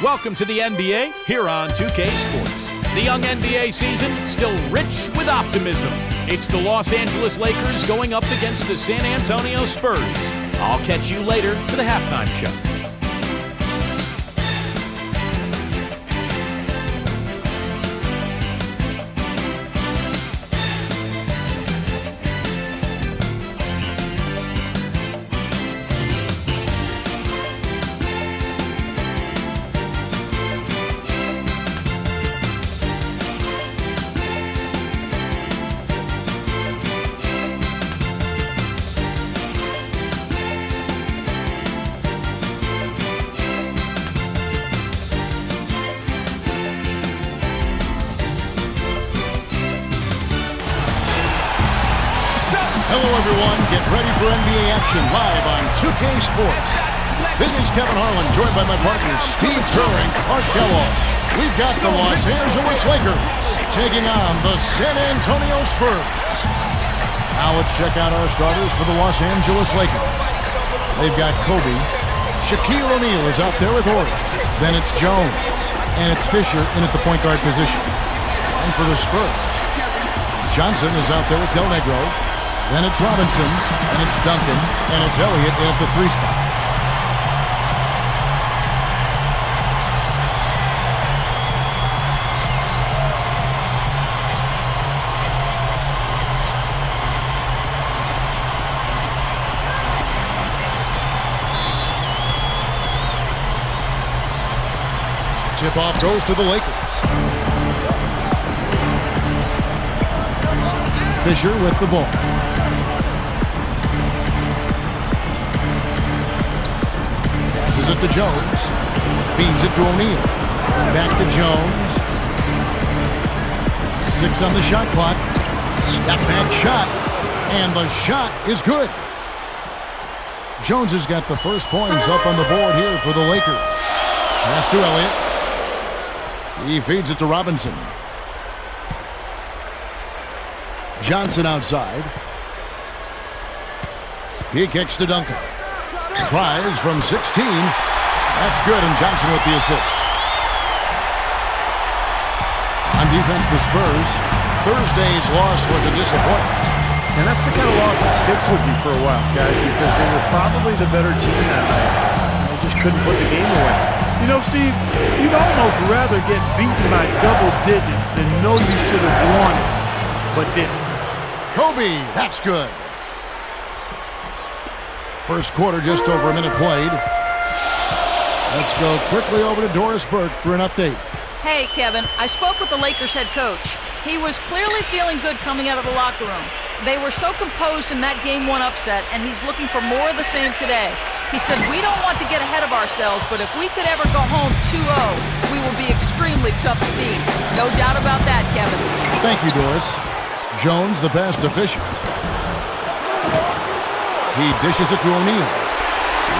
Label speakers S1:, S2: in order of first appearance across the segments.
S1: Welcome to the NBA here on 2K Sports. The young NBA season still rich with optimism. It's the Los Angeles Lakers going up against the San Antonio Spurs. I'll catch you later for the halftime show.
S2: Hello, everyone. Get ready for NBA action live on 2K Sports. This is Kevin Harlan, joined by my partners Steve Kerr and Clark Kellogg. We've got the Los Angeles Lakers taking on the San Antonio Spurs. Now let's check out our starters for the Los Angeles Lakers. They've got Kobe. Shaquille O'Neal is out there with Horry. Then it's Jones. And it's Fisher in at the point guard position. And for the Spurs, Johnson is out there with Del Negro. Then it's Robinson, and it's Duncan, and it's Elliott in at the 3 spot. Tip-off goes to the Lakers. Fisher with the ball. Passes it to Jones. Feeds it to O'Neal. Back to Jones. 6 on the shot clock. Step back shot. And the shot is good. Jones has got the first points up on the board here for the Lakers. Pass to Elliott. He feeds it to Robinson. Johnson outside. He kicks to Duncan. Tries from 16. That's good, and Johnson with the assist. On defense, the Spurs. Thursday's loss was a disappointment.
S3: And that's the kind of loss that sticks with you for a while, guys, because they were probably the better team that night. They just couldn't put the game away.
S4: You know, Steve, you'd almost rather get beaten by double digits than know you should have won it, but didn't.
S2: Kobe, that's good. First quarter, just over a minute played. Let's go quickly over to Doris Burke for an update.
S5: Hey, Kevin, I spoke with the Lakers head coach. He was clearly feeling good coming out of the locker room. They were so composed in that Game 1 upset, and he's looking for more of the same today. He said, we don't want to get ahead of ourselves, but if we could ever go home 2-0, we will be extremely tough to beat. No doubt about that, Kevin.
S2: Thank you, Doris. Jones, the pass to Fisher. He dishes it to O'Neal.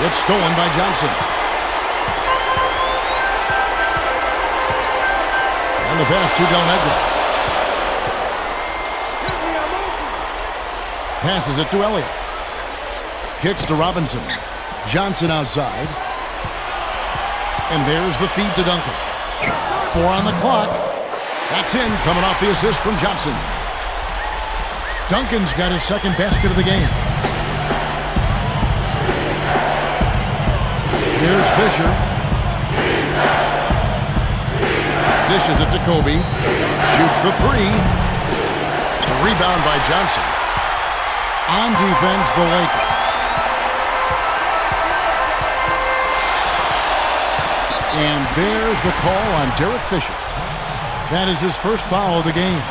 S2: It's stolen by Johnson. And the pass to Del Negro. Passes it to Elliott. Kicks to Robinson. Johnson outside. And there's the feed to Duncan. 4 on the clock. That's in, coming off the assist from Johnson. Duncan's got his second basket of the game. Here's Fisher. Dishes it to Kobe. Shoots the 3. A rebound by Johnson. On defense, the Lakers. And there's the call on Derek Fisher. That is his first foul of the game.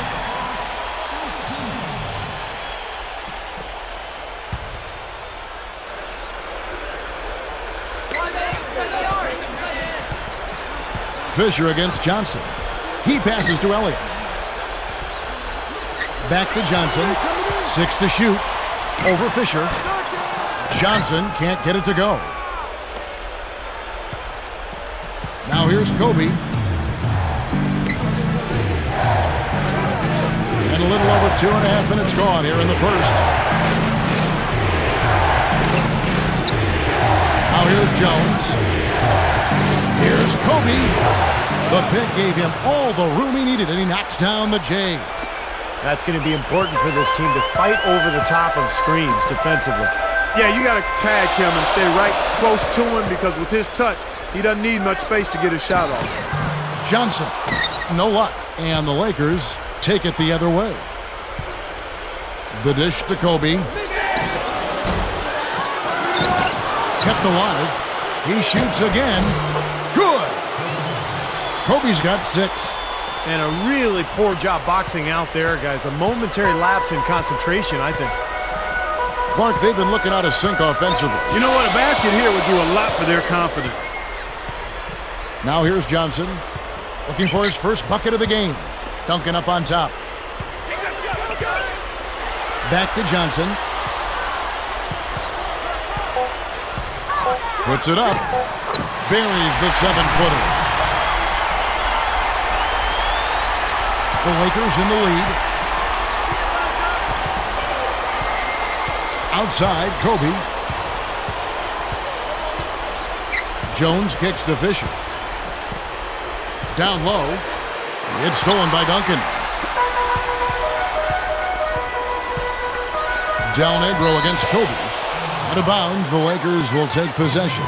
S2: Fisher against Johnson. He passes to Elliott. Back to Johnson. 6 to shoot. Over Fisher. Johnson can't get it to go. Now here's Kobe. And a little over 2.5 minutes gone here in the first. Now here's Jones. Here's Kobe. Kobe. The pick gave him all the room he needed, and he knocks down the J.
S3: That's going to be important for this team to fight over the top of screens defensively.
S4: Yeah, you got to tag him and stay right close to him because with his touch, he doesn't need much space to get his shot off.
S2: Johnson, no luck, and the Lakers take it the other way. The dish to Kobe. Kept alive. He shoots again. Good. Kobe's got 6.
S3: And a really poor job boxing out there, guys. A momentary lapse in concentration, I think.
S2: Clark, they've been looking out of sync offensively.
S4: You know what? A basket here would do a lot for their confidence.
S2: Now here's Johnson, looking for his first bucket of the game. Duncan up on top. Back to Johnson. Puts it up. Buries the 7-footer. The Lakers in the lead. Outside, Kobe. Jones kicks to Fisher. Down low. It's stolen by Duncan. Del Negro against Kobe. Out of bounds, the Lakers will take possession.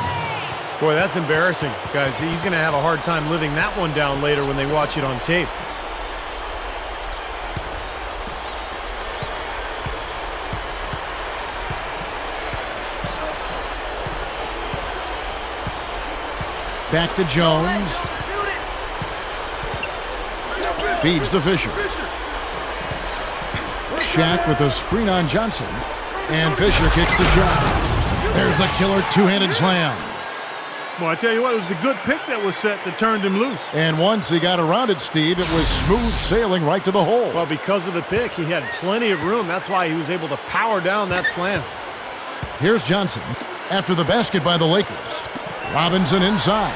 S3: Boy, that's embarrassing, guys. He's going to have a hard time living that one down later when they watch it on tape.
S2: Back to Jones. Feeds to Fisher. Shaq with a screen on Johnson. And Fisher kicks the shot. There's the killer two-handed slam.
S4: Well, I tell you what, it was the good pick that was set that turned him loose.
S2: And once he got around it, Steve, it was smooth sailing right to the hole.
S3: Well, because of the pick, he had plenty of room. That's why he was able to power down that slam.
S2: Here's Johnson after the basket by the Lakers. Robinson inside.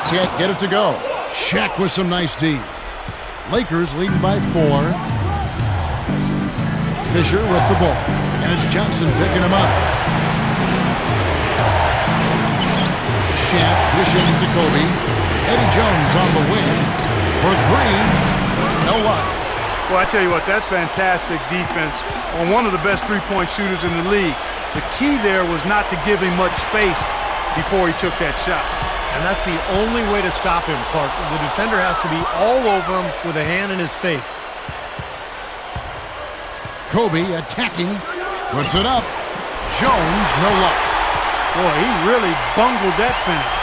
S2: Can't get it to go. Shaq with some nice D. Lakers leading by 4. Fisher with the ball. And it's Johnson picking him up. Shaq dishing to Kobe. Eddie Jones on the wing for 3. No luck.
S4: Well, I tell you what, that's fantastic defense on one of the best three-point shooters in the league. The key there was not to give him much space before he took that shot.
S3: And that's the only way to stop him, Clark. The defender has to be all over him with a hand in his face.
S2: Kobe attacking. Puts it up. Jones, no luck.
S4: Boy, he really bungled that finish.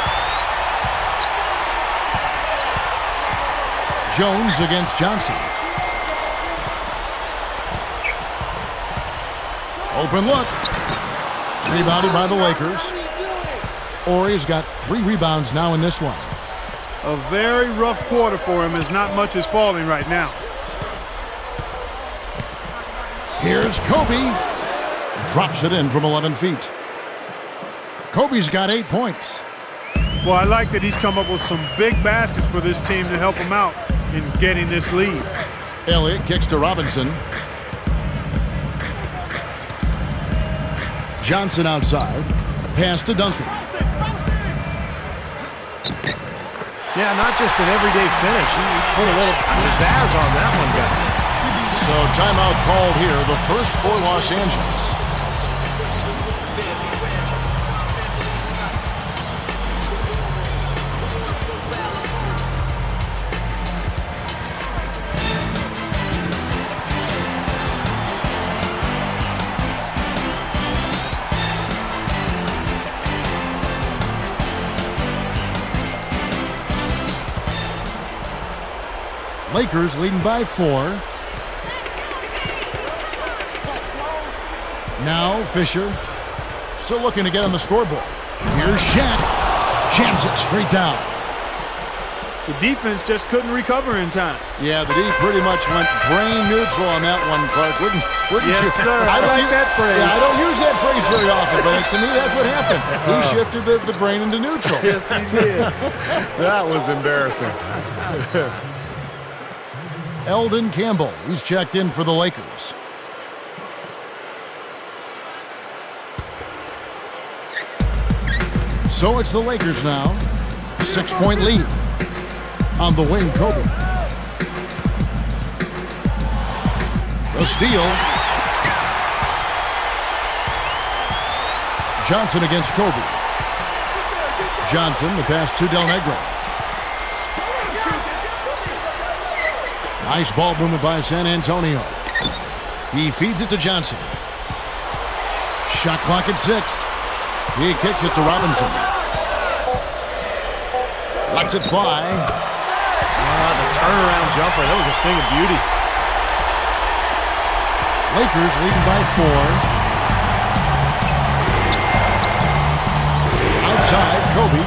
S2: Jones against Johnson. Open look. Rebounded by the Lakers. Horry's got 3 rebounds now in this one.
S4: A very rough quarter for him as not much is falling right now.
S2: Here's Kobe. Drops it in from 11 feet. Kobe's got 8 points.
S4: Well, I like that he's come up with some big baskets for this team to help him out in getting this lead.
S2: Elliott kicks to Robinson. Johnson outside. Pass to Duncan.
S3: Yeah, not just an everyday finish. He put a little pizzazz on that one, guys.
S2: So timeout called here, the first for Los Angeles. Lakers leading by 4. Now Fisher still looking to get on the scoreboard. Here's Shaq. Jams it straight down.
S4: The defense just couldn't recover in time.
S2: Yeah, the D pretty much went brain neutral on that one, Clark. Wouldn't
S4: Yes,
S2: you?
S4: sir. I like that phrase.
S2: Yeah, I don't use that phrase very often, but to me that's what happened. He shifted the brain into neutral.
S4: Yes, he did.
S3: That was embarrassing.
S2: Eldon Campbell, he's checked in for the Lakers. So it's the Lakers now. 6-point lead. On the wing, Kobe. The steal. Johnson against Kobe. Johnson, the pass to Del Negro. Nice ball movement by San Antonio. He feeds it to Johnson. Shot clock at 6. He kicks it to Robinson. Lets it fly.
S3: The turnaround jumper, that was a thing of beauty.
S2: Lakers leading by 4. Outside, Kobe.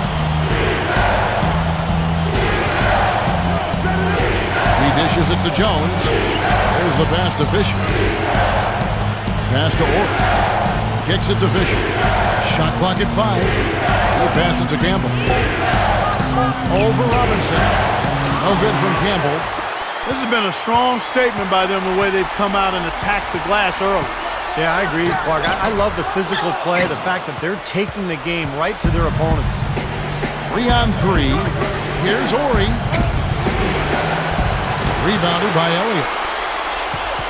S2: He dishes it to Jones. There's the pass to Fisher. Pass to Orr. Kicks it to Fisher. Shot clock at 5. He passes to Campbell. Over Robinson. No good from Campbell.
S4: This has been a strong statement by them, the way they've come out and attacked the glass early.
S3: Yeah, I agree, Clark. I love the physical play, the fact that they're taking the game right to their opponents.
S2: 3-on-3. Here's Ori. Rebounded by Elliott.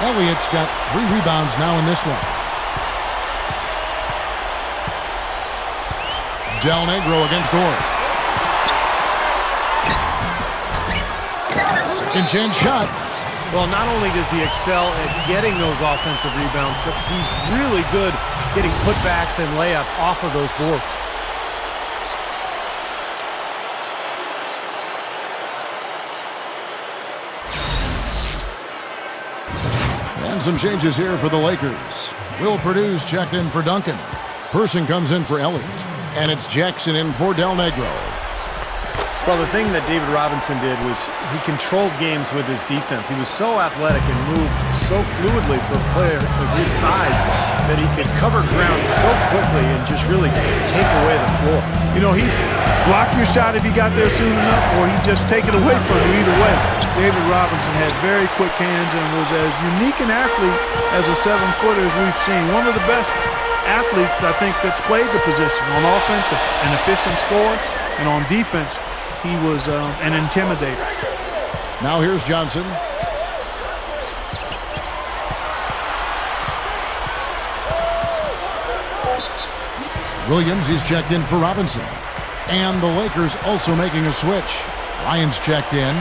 S2: Elliott's got 3 rebounds now in this one. Del Negro against Ori. Second chance shot.
S3: Well, not only does he excel at getting those offensive rebounds, but he's really good getting putbacks and layups off of those boards.
S2: And some changes here for the Lakers. Will Purdue's checked in for Duncan. Person comes in for Elliott. And it's Jackson in for Del Negro.
S3: Well, the thing that David Robinson did was he controlled games with his defense. He was so athletic and moved so fluidly for a player of his size that he could cover ground so quickly and just really take away the floor.
S4: You know, he'd block your shot if he got there soon enough, or he'd just take it away from you either way. David Robinson had very quick hands and was as unique an athlete as a 7-footer as we've seen. One of the best athletes, I think, that's played the position. On offense, an efficient scorer, and on defense, he was an intimidator.
S2: Now here's Johnson. Williams, he's checked in for Robinson. And the Lakers also making a switch. Lyons checked in.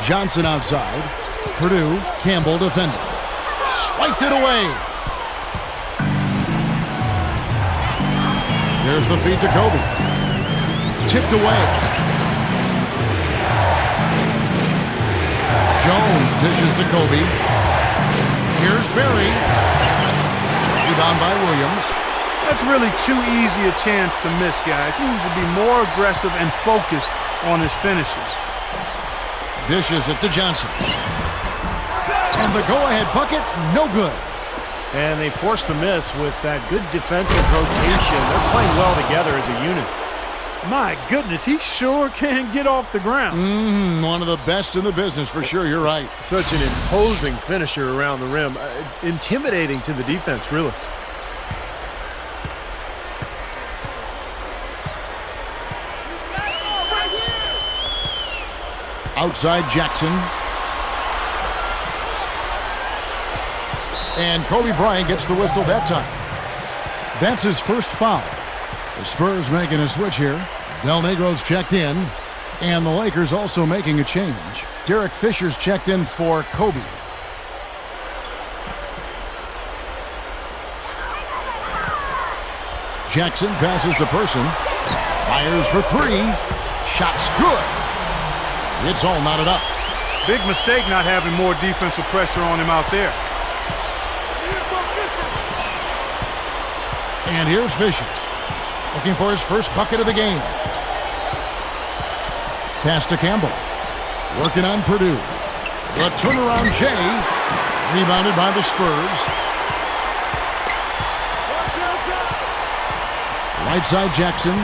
S2: Johnson outside. Purdue, Campbell defending. Swiped it away. There's the feed to Kobe. Tipped away. Jones dishes to Kobe. Here's Berry. Rebound by Williams.
S4: That's really too easy a chance to miss, guys. He needs to be more aggressive and focused on his finishes.
S2: Dishes it to Johnson. And the go-ahead bucket, no good.
S3: And they forced the miss with that good defensive rotation. They're playing well together as a unit.
S4: My goodness, he sure can get off the ground.
S2: One of the best in the business for sure, you're right.
S3: Such an imposing finisher around the rim. Intimidating to the defense, really.
S2: Outside Jackson. And Kobe Bryant gets the whistle that time. That's his first foul. The Spurs making a switch here. Del Negro's checked in. And the Lakers also making a change. Derek Fisher's checked in for Kobe. Jackson passes to Person. Fires for 3. Shot's good. It's all knotted up.
S4: Big mistake not having more defensive pressure on him out there.
S2: And here's Fisher, looking for his first bucket of the game. Pass to Campbell, working on Purdue. The turnaround J, rebounded by the Spurs. Right side Jackson.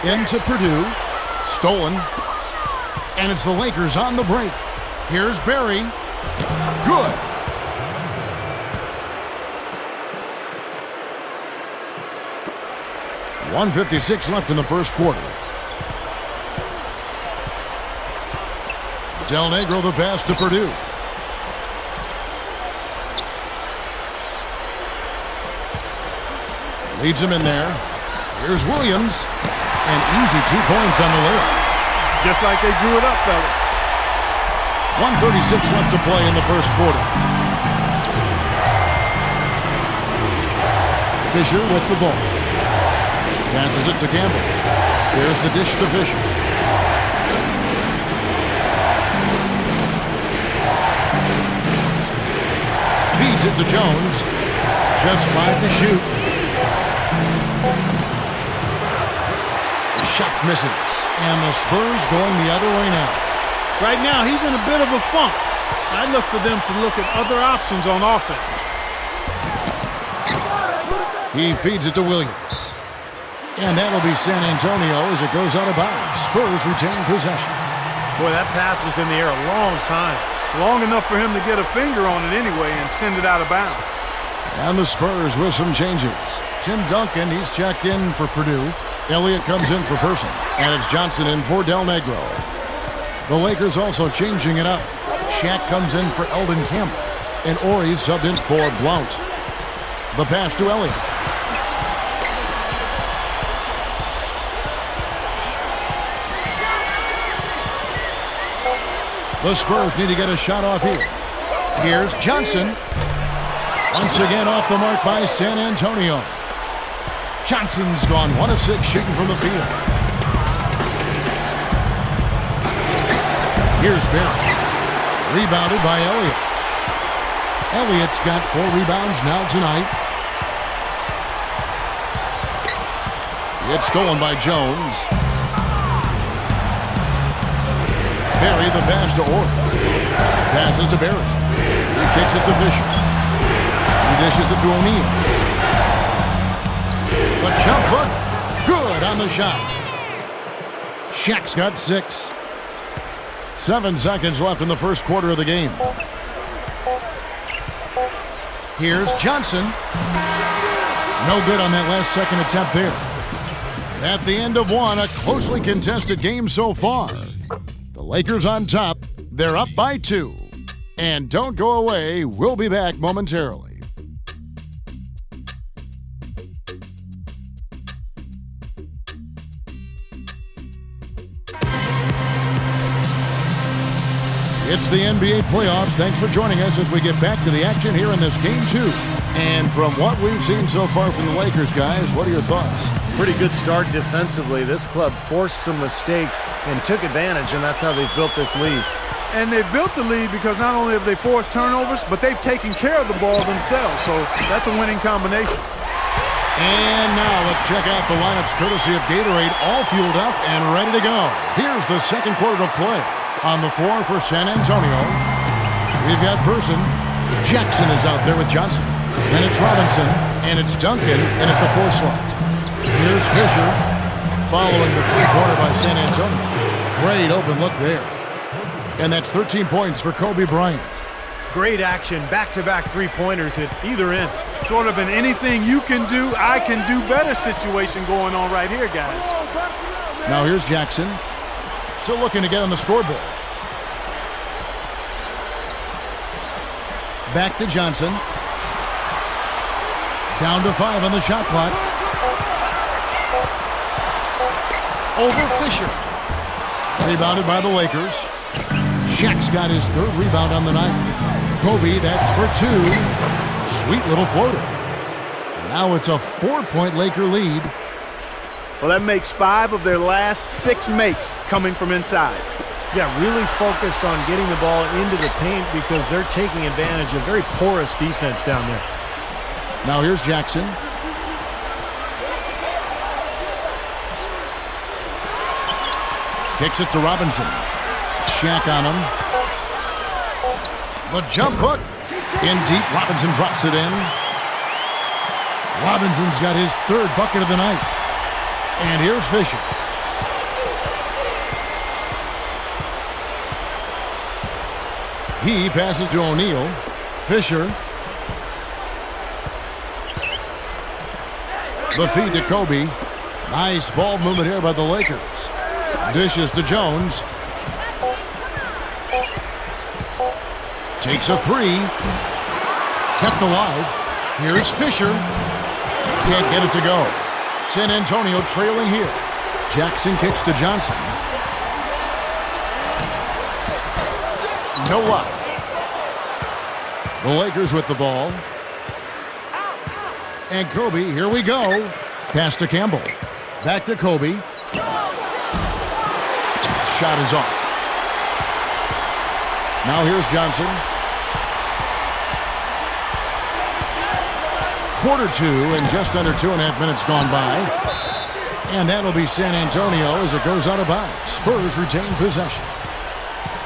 S2: Into Purdue. Stolen. And it's the Lakers on the break. Here's Barry. Good. .156 left in the first quarter. Del Negro the pass to Purdue. Leads him in there. Here's Williams. And easy 2 points on the layup.
S4: Just like they drew it up, fellas.
S2: 1:36 left to play in the first quarter. Fisher with the ball. Passes it to Campbell. There's the dish to Fisher. Feeds it to Jones. Just 5 to shoot. The shot misses. And the Spurs going the other way now.
S4: Right now, he's in a bit of a funk. I look for them to look at other options on offense.
S2: He feeds it to Williams. And that'll be San Antonio as it goes out of bounds. Spurs retain possession.
S3: Boy, that pass was in the air a long time.
S4: Long enough for him to get a finger on it anyway and send it out of bounds.
S2: And the Spurs with some changes. Tim Duncan, he's checked in for Purdue. Elliott comes in for Person. And it's Johnson in for Del Negro. The Lakers also changing it up. Shaq comes in for Eldon Campbell. And Ori subbed in for Blount. The pass to Elliott. The Spurs need to get a shot off here. Here's Johnson. Once again off the mark by San Antonio. Johnson's gone 1 of 6 shooting from the field. Here's Barry. Rebounded by Elliott. Elliott's got 4 rebounds now tonight. It's stolen by Jones. Barry the pass to Orr. Passes to Barry. He kicks it to Fisher. He dishes it to O'Neal. The jump hook. Good on the shot. Shaq's got 6. 7 seconds left in the first quarter of the game. Here's Johnson. No good on that last second attempt there. At the end of one, a closely contested game so far. The Lakers on top. They're up by 2. And don't go away. We'll be back momentarily. It's the NBA playoffs. Thanks for joining us as we get back to the action here in this game 2. And from what we've seen so far from the Lakers, guys, what are your thoughts?
S3: Pretty good start defensively. This club forced some mistakes and took advantage, and that's how they've built this lead.
S4: And they've built the lead because not only have they forced turnovers, but they've taken care of the ball themselves. So that's a winning combination.
S2: And now let's check out the lineups courtesy of Gatorade, all fueled up and ready to go. Here's the second quarter of play. On the floor for San Antonio, we've got Person. Jackson is out there with Johnson. Then it's Robinson, and it's Duncan in at the 4 slot. Here's Fisher, following the 3-pointer by San Antonio. Great open look there. And that's 13 points for Kobe Bryant.
S3: Great action, back-to-back 3-pointers at either end.
S4: Sort of an anything you can do, I can do better situation going on right here, guys.
S2: Now here's Jackson. Still looking to get on the scoreboard. Back to Johnson. Down to 5 on the shot clock. Over Fisher. Rebounded by the Lakers. Shaq's got his 3rd rebound on the night. Kobe, that's for 2. Sweet little floater. Now it's a 4-point Laker lead.
S4: Well, that makes 5 of their last 6 makes coming from inside.
S3: Yeah, really focused on getting the ball into the paint because they're taking advantage of very porous defense down there.
S2: Now here's Jackson. Kicks it to Robinson. Shaq on him. The jump hook. In deep, Robinson drops it in. Robinson's got his 3rd bucket of the night. And here's Fisher. He passes to O'Neal. Fisher. The feed to Kobe. Nice ball movement here by the Lakers. Dishes to Jones. Takes a three. Kept alive. Here's Fisher. Can't get it to go. San Antonio trailing here. Jackson kicks to Johnson. No luck. The Lakers with the ball. And Kobe, here we go. Pass to Campbell. Back to Kobe. Shot is off. Now here's Johnson. Quarter two and just under 2.5 minutes gone by. And that'll be San Antonio as it goes out of bounds. Spurs retain possession.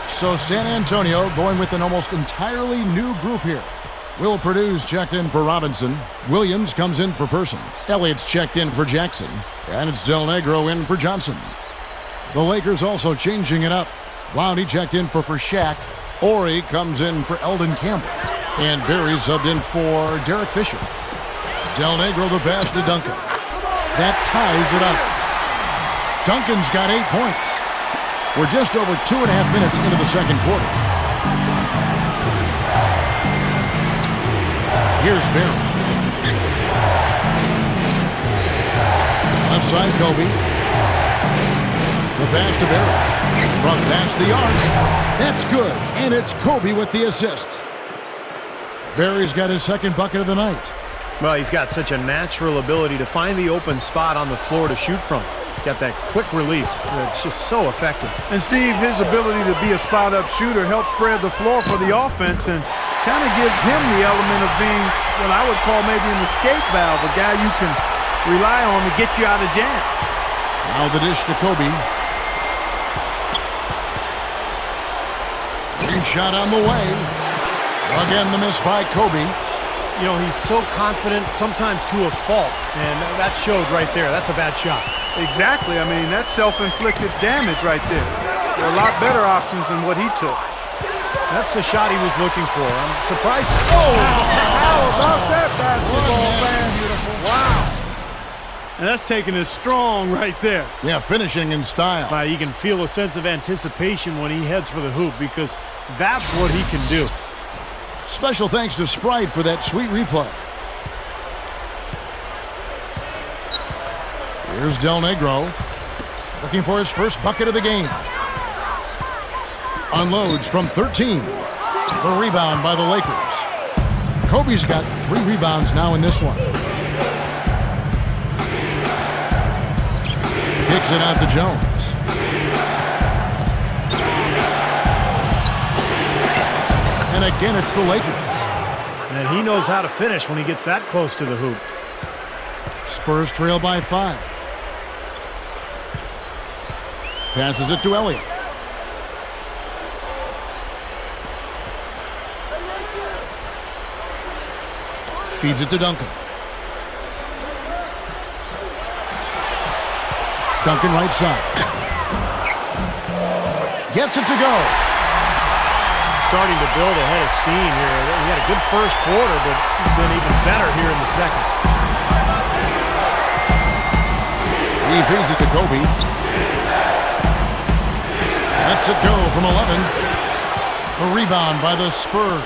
S2: So San Antonio going with an almost entirely new group here. Will Purdue's checked in for Robinson. Williams comes in for Person. Elliott's checked in for Jackson. And it's Del Negro in for Johnson. The Lakers also changing it up. Lowney checked in for Shaq. Ori comes in for Eldon Campbell. And Barry subbed in for Derek Fisher. Del Negro the pass to Duncan. That ties it up. Duncan's got 8 points. We're just over 2.5 minutes into the second quarter. Here's Barry. Left side, Kobe. The pass to Barry. From past the arc. That's good. And it's Kobe with the assist. Barry's got his second bucket of the night.
S3: Well, he's got such a natural ability to find the open spot on the floor to shoot from. He's got that quick release. It's just so effective.
S4: And Steve, his ability to be a spot-up shooter helps spread the floor for the offense and kind of gives him the element of being what I would call maybe an escape valve, a guy you can rely on to get you out of jams.
S2: Now the dish to Kobe. Green shot on the way. Again, the miss by Kobe.
S3: You know, he's so confident, sometimes to a fault, and that showed right there. That's a bad shot.
S4: Exactly. I mean, that's self-inflicted damage right there. There are a lot better options than what he took.
S3: That's the shot he was looking for. I'm surprised.
S4: Oh, how about that basketball fan? Beautiful. Wow. And that's taking it strong right there.
S2: Yeah, finishing in style.
S3: You can feel a sense of anticipation when he heads for the hoop because that's what he can do.
S2: Special thanks to Sprite for that sweet replay. Here's Del Negro. Looking for his first bucket of the game. Unloads from 13. The rebound by the Lakers. Kobe's got 3 rebounds now in this one. Kicks it out to Jones. And again, it's the Lakers.
S3: And he knows how to finish when he gets that close to the hoop.
S2: Spurs trail by 5. Passes it to Elliott. Feeds it to Duncan. Duncan right side. Gets it to go.
S3: Starting to build a head of steam here. He had a good first quarter, but he's been even better here in the second.
S2: He feeds it to Kobe. Lets it go from 11. A rebound by the Spurs.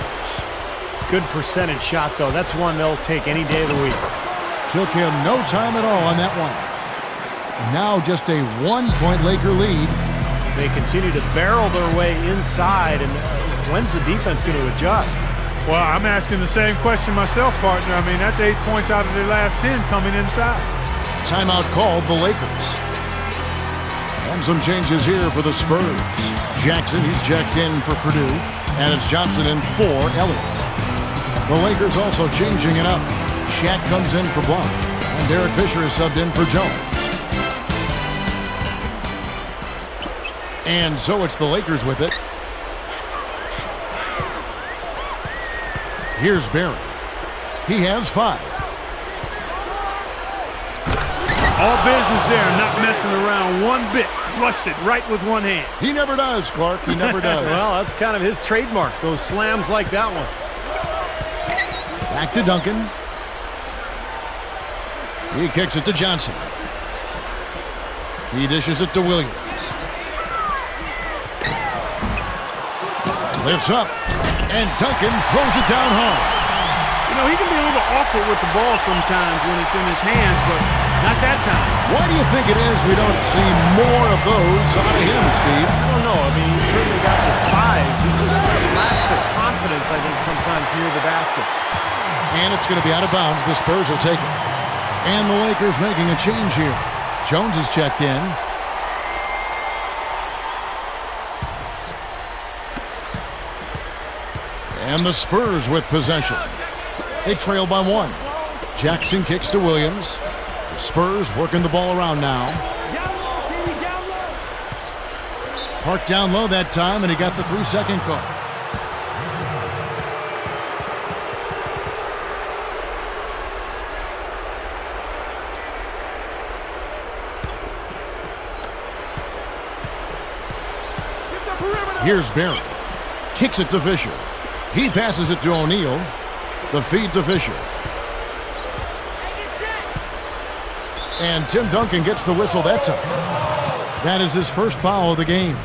S3: Good percentage shot, though. That's one they'll take any day of the week.
S2: Took him no time at all on that one. And now just a 1-point Laker lead.
S3: They continue to barrel their way inside, and when's the defense going to adjust?
S4: Well, I'm asking the same question myself, partner. I mean, that's 8 points out of their last 10 coming inside.
S2: Timeout called the Lakers. And some changes here for the Spurs. Jackson, he's checked in for Purdue. And it's Johnson in for Elliott. The Lakers also changing it up. Shaq comes in for Blount. And Derek Fisher is subbed in for Jones. And so it's the Lakers with it. Here's Barry. He has 5.
S4: All business there, not messing around one bit. Flushed it right with one hand.
S2: He never does, Clark. He never does.
S3: Well, that's kind of his trademark, those slams like that one.
S2: Back to Duncan. He kicks it to Johnson. He dishes it to Williams. Lifts up, and Duncan throws it down hard.
S4: You know, he can be a little awkward with the ball sometimes when it's in his hands, but not that time.
S2: Why do you think it is we don't see more of those out of him, Steve?
S3: I don't know. I mean, he's certainly got the size. He just lacks the confidence, I think, sometimes near the basket.
S2: And it's going to be out of bounds. The Spurs will take it. And the Lakers making a change here. Jones is checked in. And the Spurs with possession. They trail by 1. Jackson kicks to Williams. The Spurs working the ball around now. Park down low that time, and he got the 3-second call. Here's Barry. Kicks it to Fisher. He passes it to O'Neal. The feed to Fisher. And Tim Duncan gets the whistle that time. That is his first foul of the game.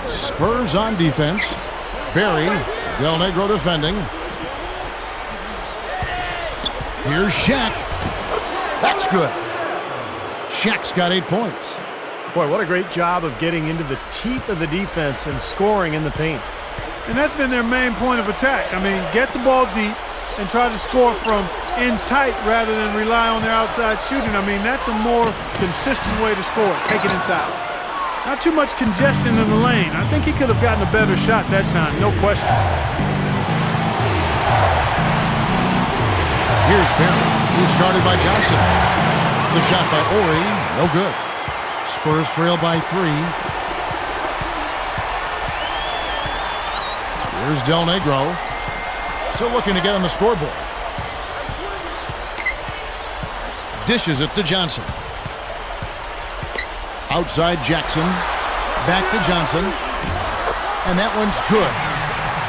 S2: Spurs on defense. Barry. Del Negro defending. Here's Shaq. That's good. Shaq's got 8 points.
S3: Boy, what a great job of getting into the teeth of the defense and scoring in the paint.
S4: And that's been their main point of attack. I mean, get the ball deep and try to score from in tight rather than rely on their outside shooting. I mean, that's a more consistent way to score. Take it inside. Not too much congestion in the lane. I think he could have gotten a better shot that time, no question.
S2: Here's Barry, who's guarded by Johnson. The shot by Ori, no good. Spurs trail by 3. Here's Del Negro. Still looking to get on the scoreboard. Dishes it to Johnson. Outside Jackson. Back to Johnson. And that one's good.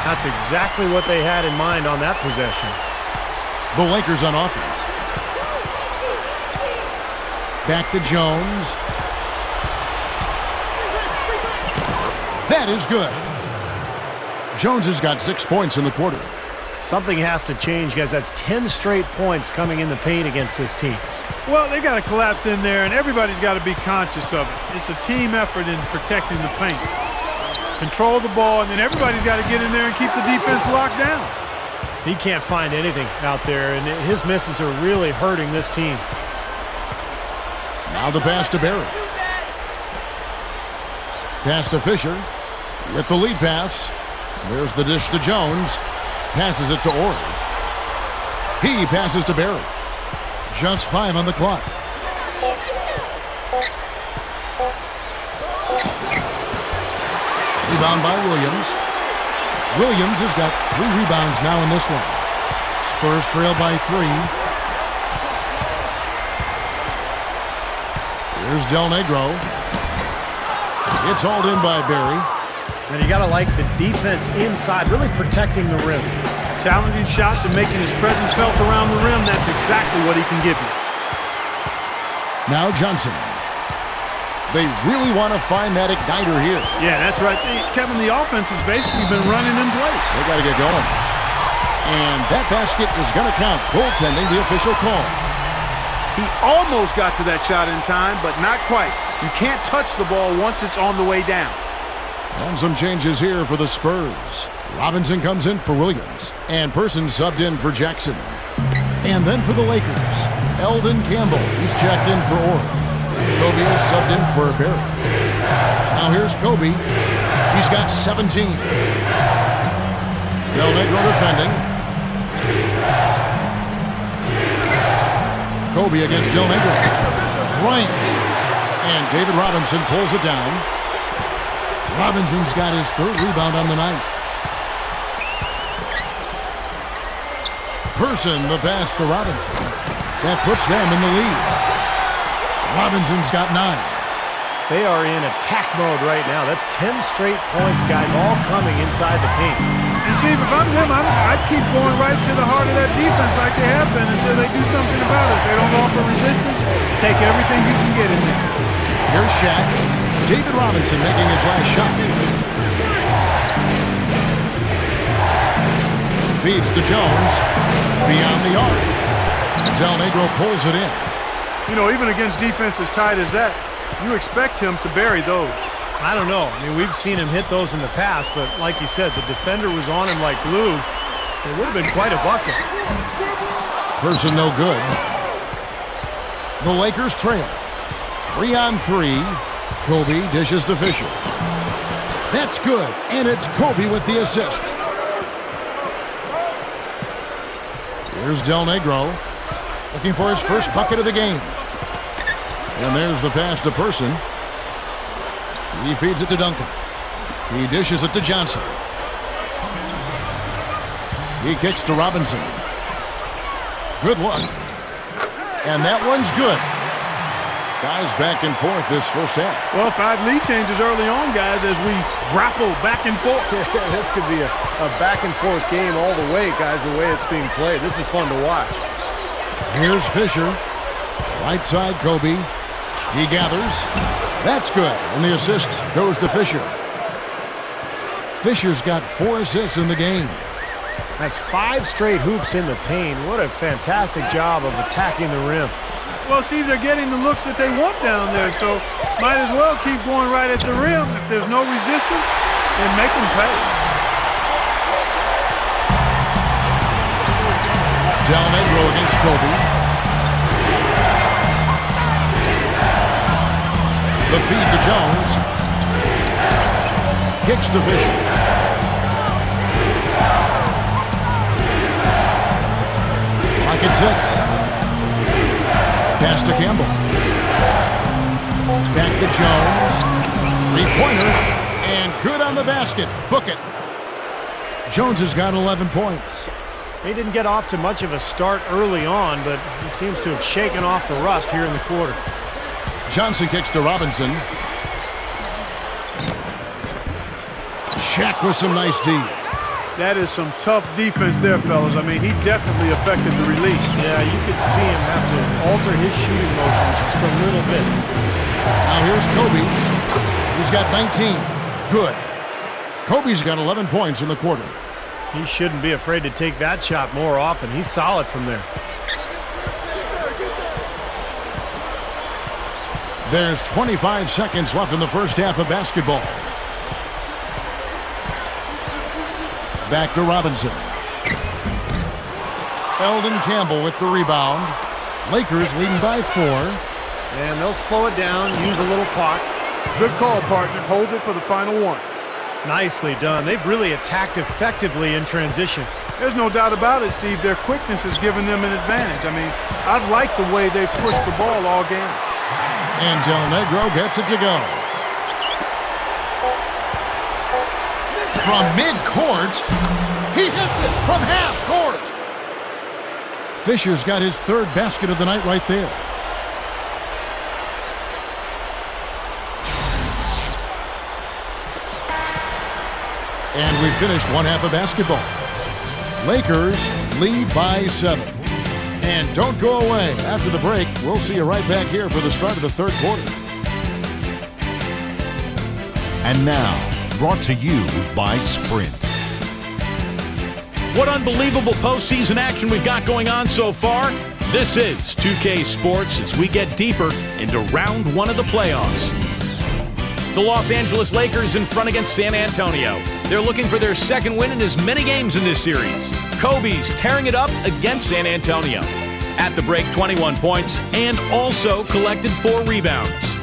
S3: That's exactly what they had in mind on that possession.
S2: The Lakers on offense. Back to Jones. That is good. Jones has got 6 points in the quarter.
S3: Something has to change, guys. That's 10 straight points coming in the paint against this team.
S4: Well, they got to collapse in there, and everybody's got to be conscious of it. It's a team effort in protecting the paint. Control the ball, and then everybody's got to get in there and keep the defense locked down.
S3: He can't find anything out there, and his misses are really hurting this team.
S2: Now the pass to Barry. Pass to Fisher. With the lead pass. There's the dish to Jones. Passes it to Ori. He passes to Barry. Just 5 on the clock. Rebound by Williams. Williams has got 3 rebounds now in this one. Spurs trail by 3. Here's Del Negro. It's hauled in by Barry.
S3: And you got to like the defense inside, really protecting the rim.
S4: Challenging shots and making his presence felt around the rim. That's exactly what he can give you.
S2: Now Johnson. They really want to find that igniter here.
S4: Yeah, that's right. Kevin, the offense has basically been running in place.
S2: They got to get going. And that basket is going to count. Goaltending, the official call.
S4: He almost got to that shot in time, but not quite. You can't touch the ball once it's on the way down.
S2: And some changes here for the Spurs. Robinson comes in for Williams. And Person subbed in for Jackson. And then for the Lakers, Eldon Campbell. He's checked in for Ori. Kobe is subbed in for Barry. Now here's Kobe. He's got 17. Del Negro defending. Kobe against Del Negro. Bryant. And David Robinson pulls it down. Robinson's got his 3rd rebound on the night. Person the pass to Robinson. That puts them in the lead. Robinson's got 9.
S3: They are in attack mode right now. That's 10 straight points, guys, all coming inside the paint.
S4: And Steve, if I'm them, I'd keep going right to the heart of that defense like they have been until they do something about it. If they don't offer resistance, take everything you can get in there.
S2: Here's Shaq. David Robinson making his last shot. Feeds to Jones. Beyond the arc. Del Negro pulls it in.
S4: You know, even against defense as tight as that, you expect him to bury those.
S3: I don't know. I mean, we've seen him hit those in the past, but like you said, the defender was on him like glue. It would have been quite a bucket.
S2: Person no good. The Lakers trail. 3-on-3. Kobe dishes to Fisher. That's good, and it's Kobe with the assist. Here's Del Negro looking for his first bucket of the game. And there's the pass to Person. He feeds it to Duncan. He dishes it to Johnson. He kicks to Robinson. Good luck. And that one's good. Guys back and forth this first half.
S4: Well, 5 lead changes early on, guys, as we grapple back and forth.
S3: This could be a back and forth game all the way, guys, the way it's being played. This is fun to watch.
S2: Here's Fisher. Right side, Kobe. He gathers. That's good. And the assist goes to Fisher. Fisher's got 4 assists in the game.
S3: That's 5 straight hoops in the paint. What a fantastic job of attacking the rim.
S4: Well, Steve, they're getting the looks that they want down there, so might as well keep going right at the rim. If there's no resistance, then make them pay.
S2: Del Negro against Kobe. The feed to Jones. Kicks to Fisher. Pocket 6. Pass to Campbell. Back to Jones. 3-pointer. And good on the basket. Book it. Jones has got 11 points.
S3: He didn't get off to much of a start early on, but he seems to have shaken off the rust here in the quarter.
S2: Johnson kicks to Robinson. Shaq with some nice D.
S4: That is some tough defense there, fellas. I mean, he definitely affected the release.
S3: Yeah, you could see him have to alter his shooting motion just a little bit.
S2: Now here's Kobe. He's got 19. Good. Kobe's got 11 points in the quarter.
S3: He shouldn't be afraid to take that shot more often. He's solid from there.
S2: There's 25 seconds left in the first half of basketball. Back to Robinson. Eldon Campbell with the rebound. Lakers leading by 4.
S3: And they'll slow it down, use a little clock.
S4: Good call, partner. Hold it for the final one.
S3: Nicely done. They've really attacked effectively in transition.
S4: There's no doubt about it, Steve. Their quickness has given them an advantage. I mean, I've liked the way they've pushed the ball all game.
S2: And Del Negro gets it to go. From mid-court, he hits it from half-court. Fisher's got his 3rd basket of the night right there. And we finished one half of basketball. Lakers lead by 7. And don't go away. After the break, we'll see you right back here for the start of the 3rd quarter.
S6: And now, brought to you by Sprint.
S1: What unbelievable postseason action we've got going on so far. This is 2K Sports as we get deeper into round 1 of the playoffs. The Los Angeles Lakers in front against San Antonio. They're looking for their 2nd win in as many games in this series. Kobe's tearing it up against San Antonio. At the break, 21 points and also collected 4 rebounds.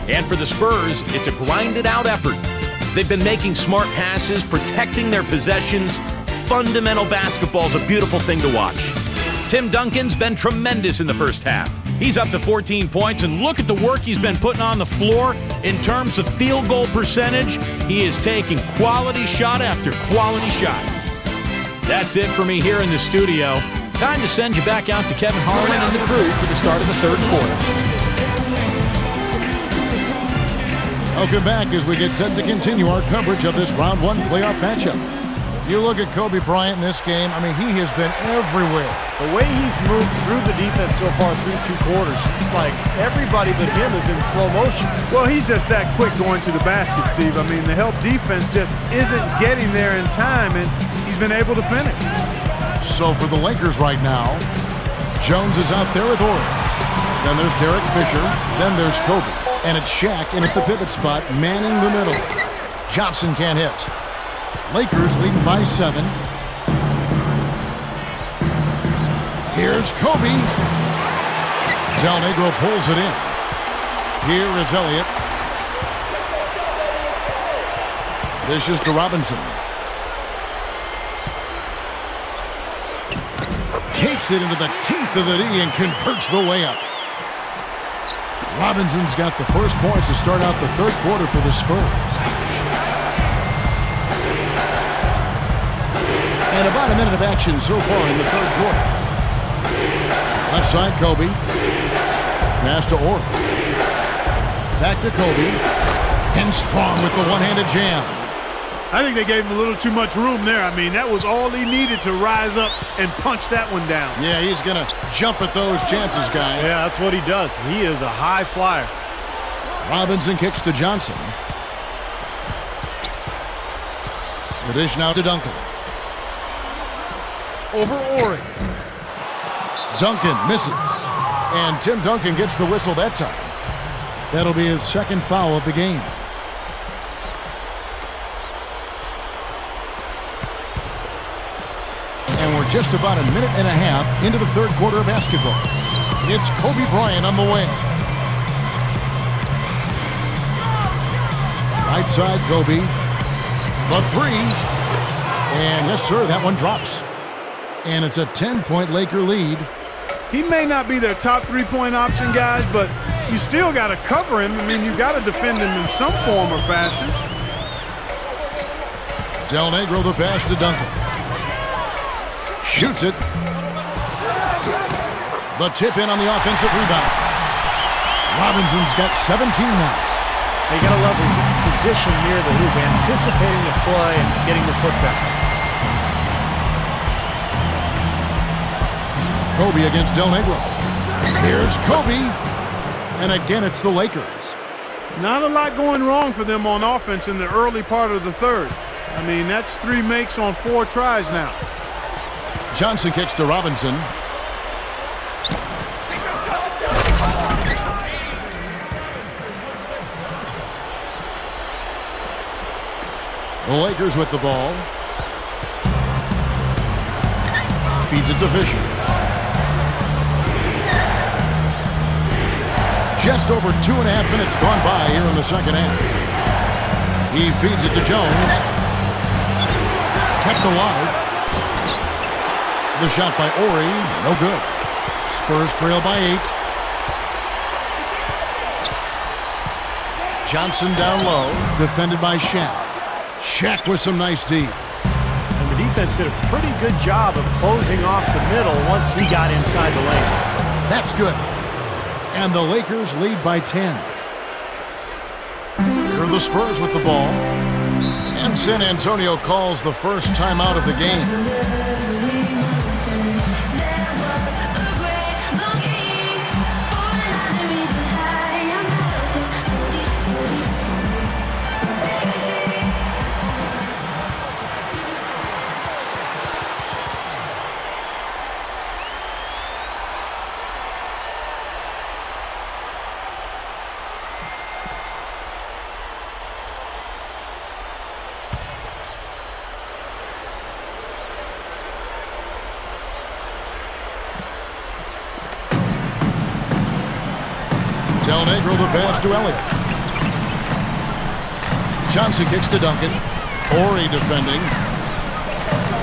S1: And for the Spurs, it's a grinded-out effort. They've been making smart passes, protecting their possessions. Fundamental basketball's a beautiful thing to watch. Tim Duncan's been tremendous in the first half. He's up to 14 points, and look at the work he's been putting on the floor in terms of field goal percentage. He is taking quality shot after quality shot. That's it for me here in the studio. Time to send you back out to Kevin Harlan and the crew for the start of the third quarter.
S2: Welcome back as we get set to continue our coverage of this round one playoff matchup. You look at Kobe Bryant in this game, I mean, he has been everywhere.
S3: The way he's moved through the defense so far through 2 quarters, it's like everybody but him is in slow motion.
S4: Well, he's just that quick going to the basket, Steve. I mean, the help defense just isn't getting there in time, and he's been able to finish.
S2: So for the Lakers right now, Jones is out there with Ori. Then there's Derek Fisher. Then there's Kobe. And it's Shaq in at the pivot spot, manning the middle. Johnson can't hit. Lakers leading by 7. Here's Kobe. Del Negro pulls it in. Here is Elliott. Dishes to Robinson. Takes it into the teeth of the D and converts the layup. Robinson's got the first points to start out the third quarter for the Spurs. And about a minute of action so far in the third quarter. Left side, Kobe. Pass to Ori. Back to Kobe. And Strong with the one-handed jam.
S4: I think they gave him a little too much room there. I mean, that was all he needed to rise up and punch that one down.
S2: Yeah, he's going to jump at those chances, guys.
S3: Yeah, that's what he does. He is a high flyer.
S2: Robinson kicks to Johnson. The dish now to Duncan. Over Ori. Duncan misses. And Tim Duncan gets the whistle that time. That'll be his second foul of the game. And we're just about a minute and a half into the third quarter of basketball. It's Kobe Bryant on the way. Right side, Kobe. The 3. And yes, sir, that one drops. And it's a 10-point Laker lead.
S4: He may not be their top 3-point option, guys, but you still got to cover him. I mean, you got to defend him in some form or fashion.
S2: Del Negro the pass to Duncan. Shoots it. The tip in on the offensive rebound. Robinson's got 17 now.
S3: You got to love his position near the hoop, anticipating the play and getting the putback.
S2: Kobe against Del Negro. Here's Kobe. And again, it's the Lakers.
S4: Not a lot going wrong for them on offense in the early part of the third. I mean, that's 3 makes on 4 tries now.
S2: Johnson kicks to Robinson. The Lakers with the ball. Feeds it to Fisher. Just over 2.5 minutes gone by here in the second half. He feeds it to Jones. Kept alive. The shot by Ori, no good. Spurs trail by 8. Johnson down low, defended by Shaq. Shaq with some nice D.
S3: And the defense did a pretty good job of closing off the middle once he got inside the lane.
S2: That's good. And the Lakers lead by 10. Here are the Spurs with the ball. And San Antonio calls the first timeout of the game. Del Negro the pass to Elliott. Johnson kicks to Duncan. Ori defending.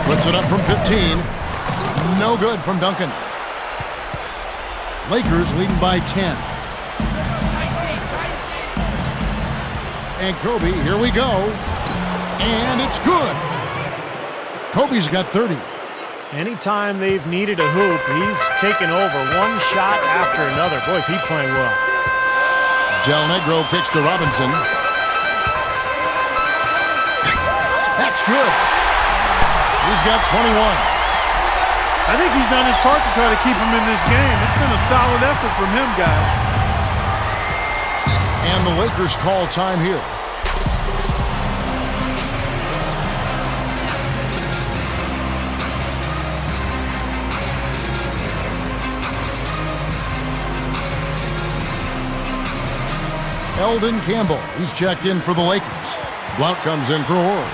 S2: Puts it up from 15. No good from Duncan. Lakers leading by 10. And Kobe, here we go. And it's good. Kobe's got 30.
S3: Anytime they've needed a hoop, he's taken over one shot after another. Boy, is he playing well.
S2: Del Negro kicks to Robinson. That's good. He's got 21.
S4: I think he's done his part to try to keep him in this game. It's been a solid effort from him, guys.
S2: And the Lakers call time here. Eldon Campbell, he's checked in for the Lakers. Blount comes in for Horry.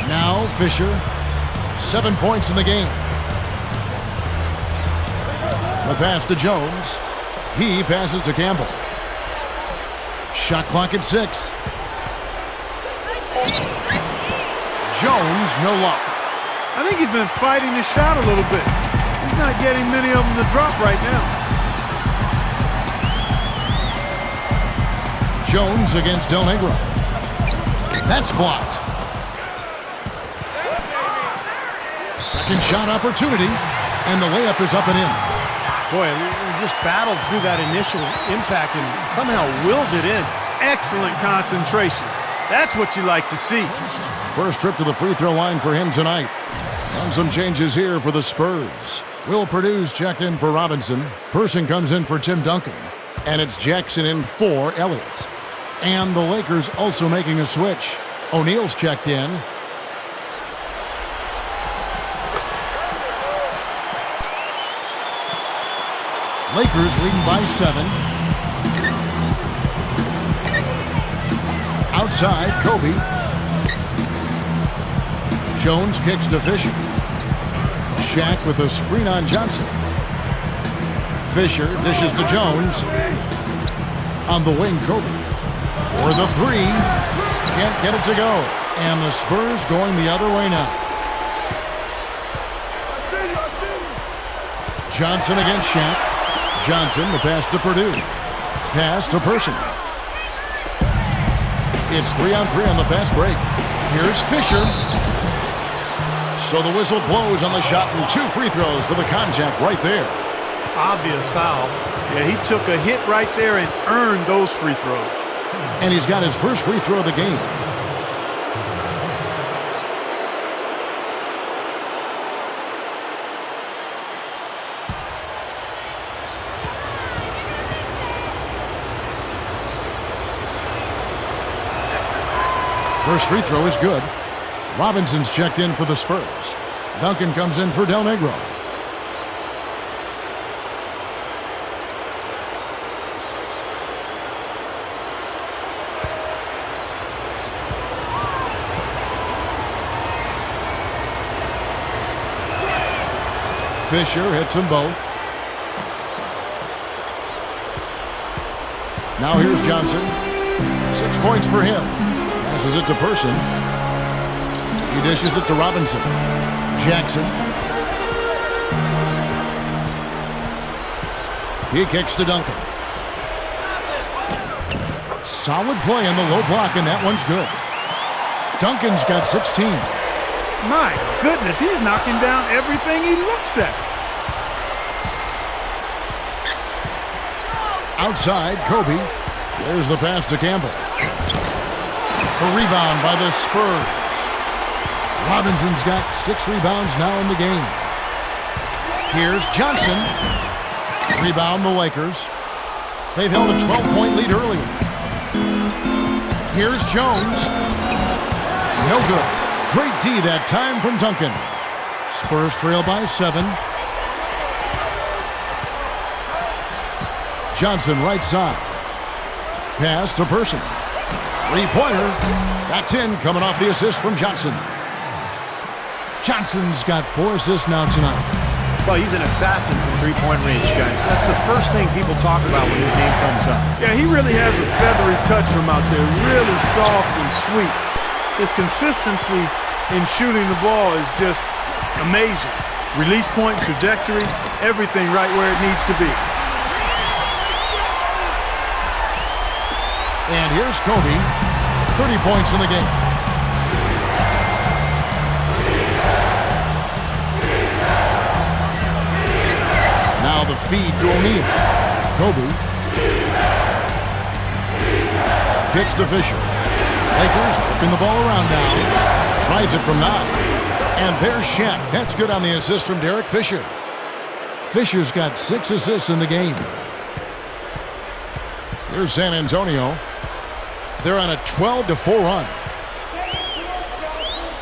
S2: Now Fisher, 7 points in the game. The pass to Jones. He passes to Campbell. Shot clock at 6. Jones, no luck.
S4: I think he's been fighting his shot a little bit. He's not getting many of them to drop right now.
S2: Jones against Del Negro. That's blocked. Second shot opportunity, and the layup is up and in.
S3: Boy, he just battled through that initial impact and somehow willed it in.
S4: Excellent concentration. That's what you like to see.
S2: First trip to the free throw line for him tonight. And some changes here for the Spurs. Will Purdue's checked in for Robinson. Person comes in for Tim Duncan. And it's Jackson in for Elliott. And the Lakers also making a switch. O'Neal's checked in. Lakers leading by 7. Outside, Kobe. Jones kicks to Fisher. Shaq with a screen on Johnson. Fisher dishes to Jones. On the wing, Kobe. For the 3. Can't get it to go. And the Spurs going the other way now. Johnson against Shaq. Johnson, the pass to Purdue. Pass to Person. It's 3-on-3 on the fast break. Here's Fisher. So the whistle blows on the shot and 2 free throws for the contact right there.
S3: Obvious foul.
S4: Yeah, he took a hit right there and earned those free throws.
S2: And he's got his first free throw of the game. First free throw is good. Robinson's checked in for the Spurs. Duncan comes in for Del Negro. Fisher hits them both. Now here's Johnson. 6 points for him. Passes it to Person. He dishes it to Robinson. Jackson. He kicks to Duncan. Solid play in the low block, and that one's good. Duncan's got 16.
S4: My goodness, he's knocking down everything he looks at.
S2: Outside, Kobe. There's the pass to Campbell. A rebound by the Spurs. Robinson's got 6 rebounds now in the game. Here's Johnson. Rebound the Lakers. They've held a 12-point lead earlier. Here's Jones. No good. Great D that time from Duncan. Spurs trail by 7. Johnson right side. Pass to Person. 3-pointer. That's in, coming off the assist from Johnson. Johnson's got 4 assists now tonight.
S3: Well, he's an assassin from three-point range, guys. That's the first thing people talk about when his name comes up.
S4: Yeah, he really has a feathery touch from out there. Really soft and sweet. his consistency in shooting the ball is just amazing. Release point, trajectory, everything right where it needs to be.
S2: And here's Kobe, 30 points in the game. Now the feed to O'Neal. Kobe. Kicks to Fisher. Lakers whipping the ball around now. Tries it from 9. And there's Shaq. That's good on the assist from Derek Fisher. Fisher's got 6 assists in the game. Here's San Antonio. They're on a 12-4 run.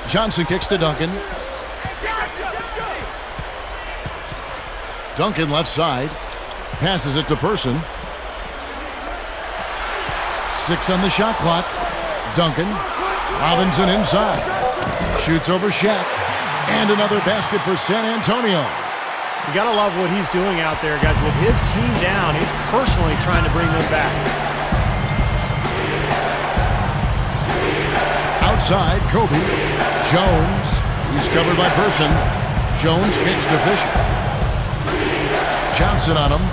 S2: Johnson kicks to Duncan. Duncan left side. Passes it to Person. 6 on the shot clock. Duncan. Robinson inside. Shoots over Shaq. And another basket for San Antonio.
S3: You gotta love what he's doing out there, guys. With his team down, he's personally trying to bring them back.
S2: Outside, Kobe. Jones. He's covered by Person. Jones kicks to Fisher. Johnson on him.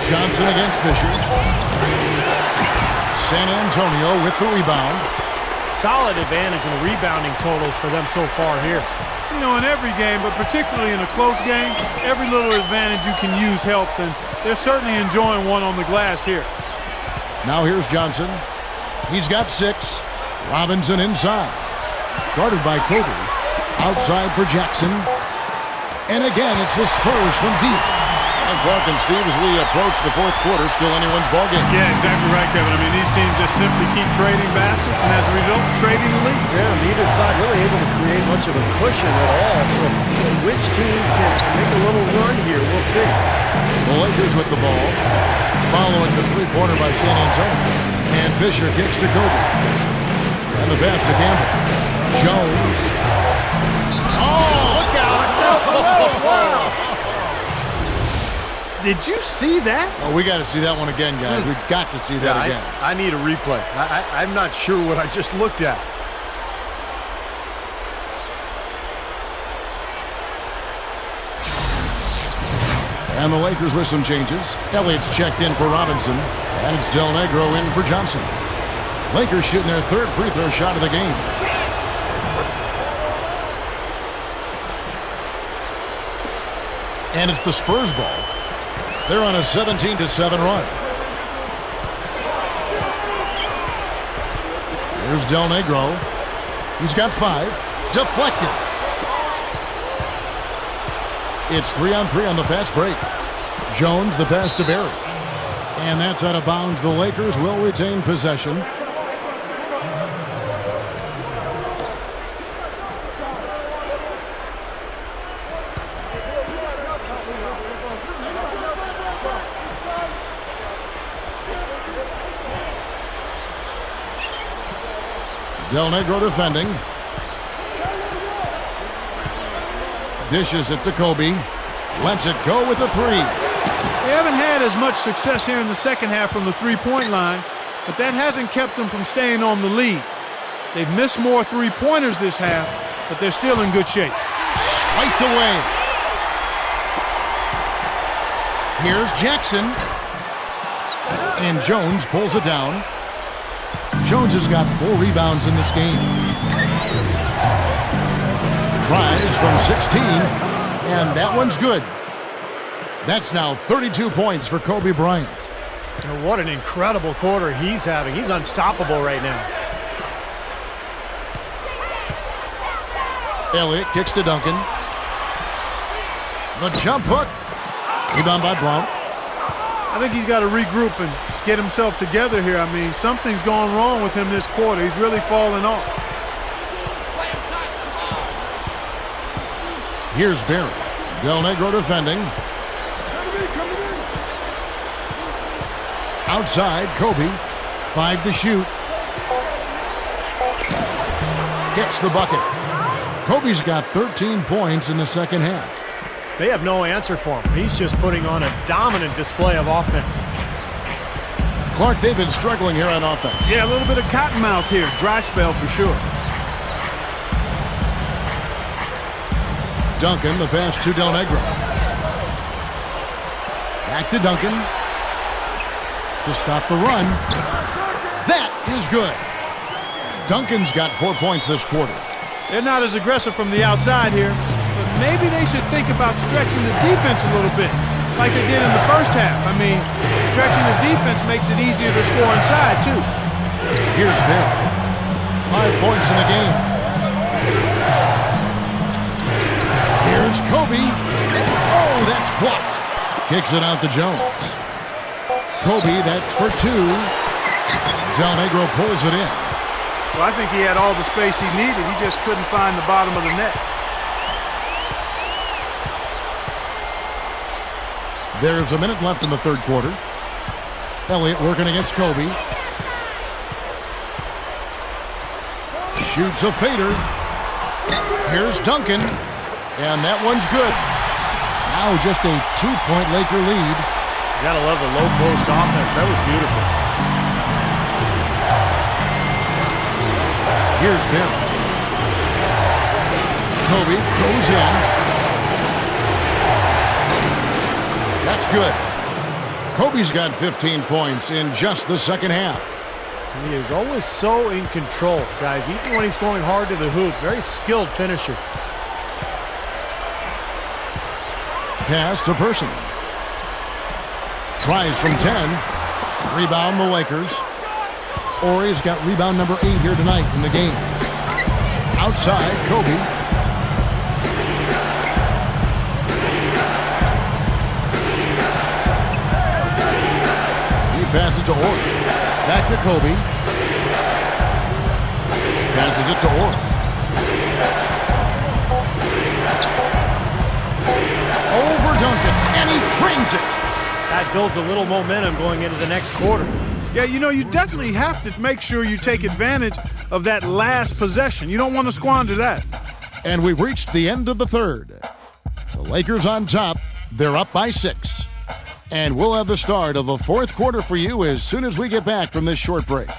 S2: Johnson against Fisher. San Antonio with the rebound.
S3: Solid advantage in the rebounding totals for them so far here.
S4: You know, in every game, but particularly in a close game, every little advantage you can use helps, and they're certainly enjoying one on the glass here.
S2: Now here's Johnson. He's got 6. Robinson inside. Guarded by Kobe. Outside for Jackson. And again, it's the Spurs from deep. And Clark and Steve, as we approach the 4th quarter, still anyone's ballgame.
S4: Yeah, exactly right, Kevin. I mean, these teams just simply keep trading baskets, and as a result, trading the lead.
S3: Yeah, neither side really able to create much of a cushion at all. So which team can make a little run here? We'll see.
S2: The Lakers with the ball. Following the three-pointer by San Antonio. And Fisher kicks to Kobe. And the pass to Campbell. Jones. Oh, look out!
S3: Wow.
S4: Did you see that?
S2: Oh, we got to see that one again, guys. We've got to see that again.
S3: I need a replay. I'm not sure what I just looked at.
S2: And the Lakers with some changes. Elliott's checked in for Robinson. And it's Del Negro in for Johnson. Lakers shooting their 3rd free throw shot of the game. And it's the Spurs ball. They're on a 17-7 run. Here's Del Negro. He's got 5. Deflected. It's 3-on-3 on the fast break. Jones, the pass to Barry. And that's out of bounds. The Lakers will retain possession. Del Negro defending. Dishes it to Kobe. Lets it go with a 3.
S4: They haven't had as much success here in the second half from the three-point line, but that hasn't kept them from staying on the lead. They've missed more three-pointers this half, but they're still in good shape.
S2: Swiped away. Here's Jackson. And Jones pulls it down. Jones has got 4 rebounds in this game. Tries from 16, and that one's good. That's now 32 points for Kobe Bryant.
S3: And what an incredible quarter he's having. He's unstoppable right now.
S2: Elliott kicks to Duncan. The jump hook. Rebound by Blount.
S4: I think he's got to regroup and get himself together here. I mean, something's gone wrong with him this quarter. He's really fallen off.
S2: Here's Barry. Del Negro defending. Outside, Kobe. 5 to shoot. Gets the bucket. Kobe's got 13 points in the second half.
S3: They have no answer for him. He's just putting on a dominant display of offense.
S2: Clark, they've been struggling here on offense.
S4: Yeah, a little bit of cottonmouth here. Dry spell for sure.
S2: Duncan, the pass to Del Negro. Back to Duncan. To stop the run. That is good. Duncan's got 4 points this quarter.
S4: They're not as aggressive from the outside here, but maybe they should think about stretching the defense a little bit, like they did in the first half. I mean, stretching the defense makes it easier to score inside, too.
S2: Here's Bill. 5 points in the game. Here's Kobe. Oh, that's blocked. Kicks it out to Jones. Kobe, that's for 2. Del Negro pulls it in.
S4: Well, I think he had all the space he needed. He just couldn't find the bottom of the net.
S2: There's a minute left in the third quarter. Elliott working against Kobe. Shoots a fader. Here's Duncan. And that one's good. Now just a 2-point Laker lead.
S3: You gotta love the low post offense. That was beautiful.
S2: Here's Bill. Kobe goes in. That's good. Kobe's got 15 points in just the second half.
S3: He is always so in control, guys. Even when he's going hard to the hoop, very skilled finisher.
S2: Pass to Person. Tries from 10. Rebound the Lakers. Horry's got rebound number 8 here tonight in the game. Outside, Kobe. He passes to Horry. Back to Kobe. Passes it to Horry. Over Duncan, and he drains it.
S3: That builds a little momentum going into the next quarter.
S4: Yeah, you know, you definitely have to make sure you take advantage of that last possession. You don't want to squander that.
S2: And we've reached the end of the third. The Lakers on top. They're up by 6. And we'll have the start of the fourth quarter for you as soon as we get back from this short break.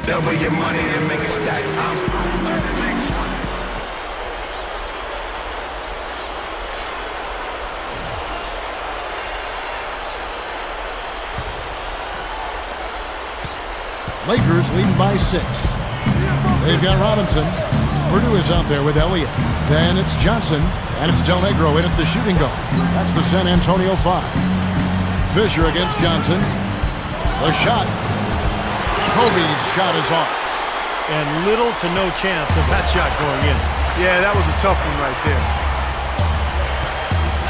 S7: Double your money and make it stack.
S2: Lakers leading by 6. They've got Robinson. Purdue is out there with Elliott. Then it's Johnson, and it's Del Negro in at the shooting guard. That's the San Antonio 5. Fisher against Johnson. The shot. Kobe's shot is off.
S3: And little to no chance of that shot going in.
S4: Yeah, that was a tough one right there.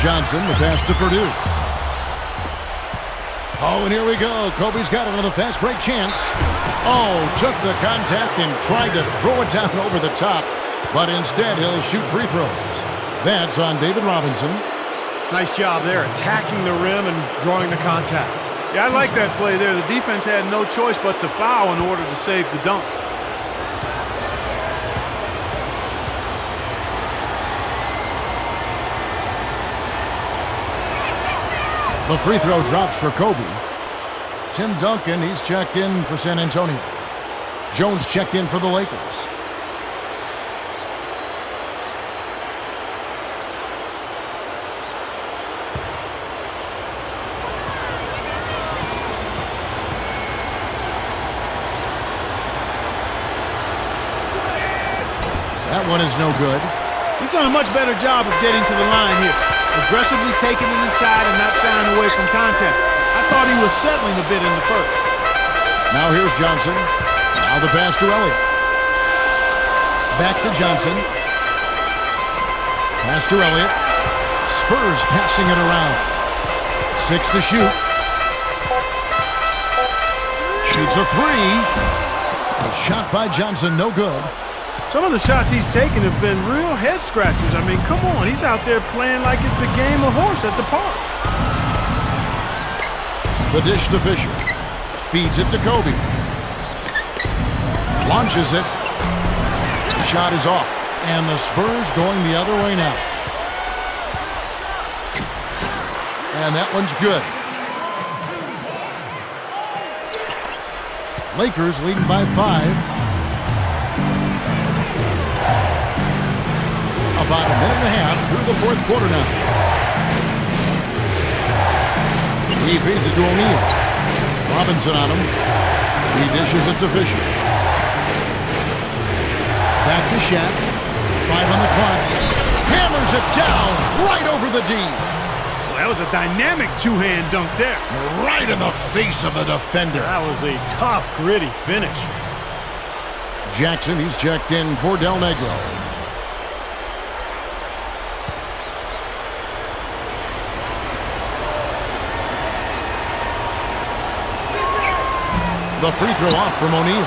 S2: Johnson, the pass to Purdue. Oh, and here we go. Kobe's got another fast break chance. Oh, took the contact and tried to throw it down over the top, but instead he'll shoot free throws. That's on David Robinson.
S3: Nice job there, attacking the rim and drawing the contact.
S4: Yeah, I like that play there. The defense had no choice but to foul in order to save the dunk.
S2: The free throw drops for Kobe. Tim Duncan, he's checked in for San Antonio. Jones checked in for the Lakers. That one is no good.
S4: He's done a much better job of getting to the line here. Aggressively taking it inside and not shying away from contact. I thought he was settling a bit in the first.
S2: Now here's Johnson. Now the pass to Elliott. Back to Johnson. Pass to Elliott. Spurs passing it around. 6 to shoot. Shoots a 3. A shot by Johnson, no good.
S4: Some of the shots he's taken have been real head scratchers. I mean, come on. He's out there playing like it's a game of horse at the park.
S2: The dish to Fisher. Feeds it to Kobe. Launches it. The shot is off. And the Spurs going the other way now. And that one's good. Lakers leading by 5. About a minute and a half through the fourth quarter now. He feeds it to O'Neal. Robinson on him. He dishes it to Fisher. Back to Shaq. 5 on the clock. Hammers it down right over the D.
S4: Well, that was a dynamic two-hand dunk there.
S2: Right in the face of the defender.
S3: That was a tough, gritty finish.
S2: Jackson, he's checked in for Del Negro. The free throw off from O'Neal.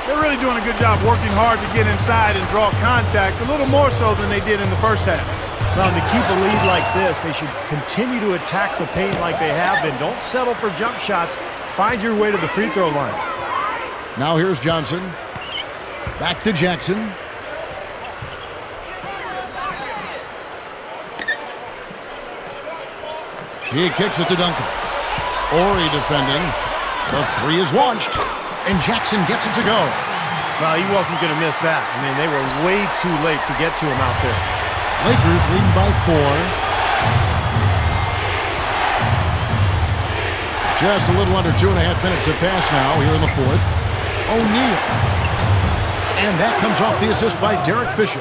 S4: They're really doing a good job working hard to get inside and draw contact, a little more so than they did in the first half.
S3: Well, to keep a lead like this, they should continue to attack the paint like they have been. Don't settle for jump shots. Find your way to the free throw line.
S2: Now here's Johnson. Back to Jackson. He kicks it to Duncan. Ori defending. The 3 is launched, and Jackson gets it to go.
S3: Well, he wasn't going to miss that. I mean, they were way too late to get to him out there.
S2: Lakers leading by 4. Just a little under 2.5 minutes have passed now here in the fourth. O'Neal. And that comes off the assist by Derek Fisher.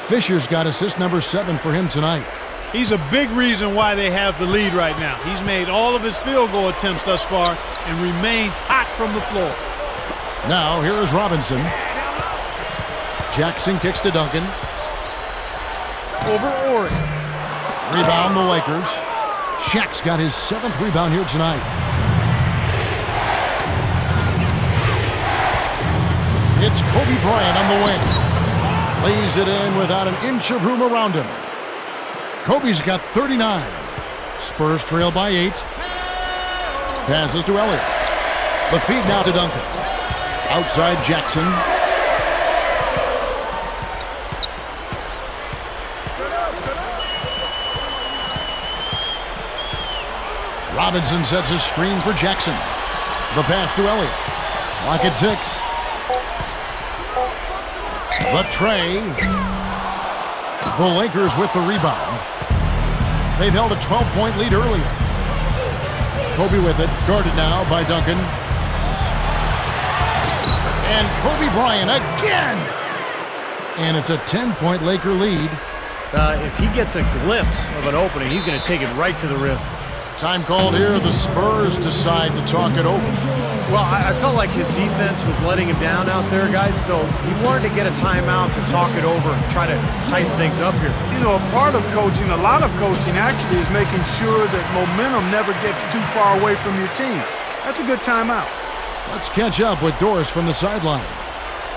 S2: Fisher's got assist number 7 for him tonight.
S4: He's a big reason why they have the lead right now. He's made all of his field goal attempts thus far and remains hot from the floor.
S2: Now here is Robinson. Jackson kicks to Duncan.
S4: Over Ori.
S2: Rebound the Lakers. Shaq's got his 7th rebound here tonight. It's Kobe Bryant on the wing. Lays it in without an inch of room around him. Kobe's got 39. Spurs trail by 8. Passes to Elliott. The feed now to Duncan. Outside Jackson. Robinson sets a screen for Jackson. The pass to Elliott. Clock at 6. The tray. The Lakers with the rebound. They've held a 12-point lead earlier. Kobe with it, guarded now by Duncan. And Kobe Bryant again! And it's a 10-point Laker lead.
S3: If he gets a glimpse of an opening, he's going to take it right to the rim.
S2: Time called here. The Spurs decide to talk it over.
S3: Well, I felt like his defense was letting him down out there, guys, so he wanted to get a timeout to talk it over and try to tighten things up here.
S4: You know, a part of coaching, a lot of coaching actually is making sure that momentum never gets too far away from your team. That's a good timeout.
S2: Let's catch up with Doris from the sideline.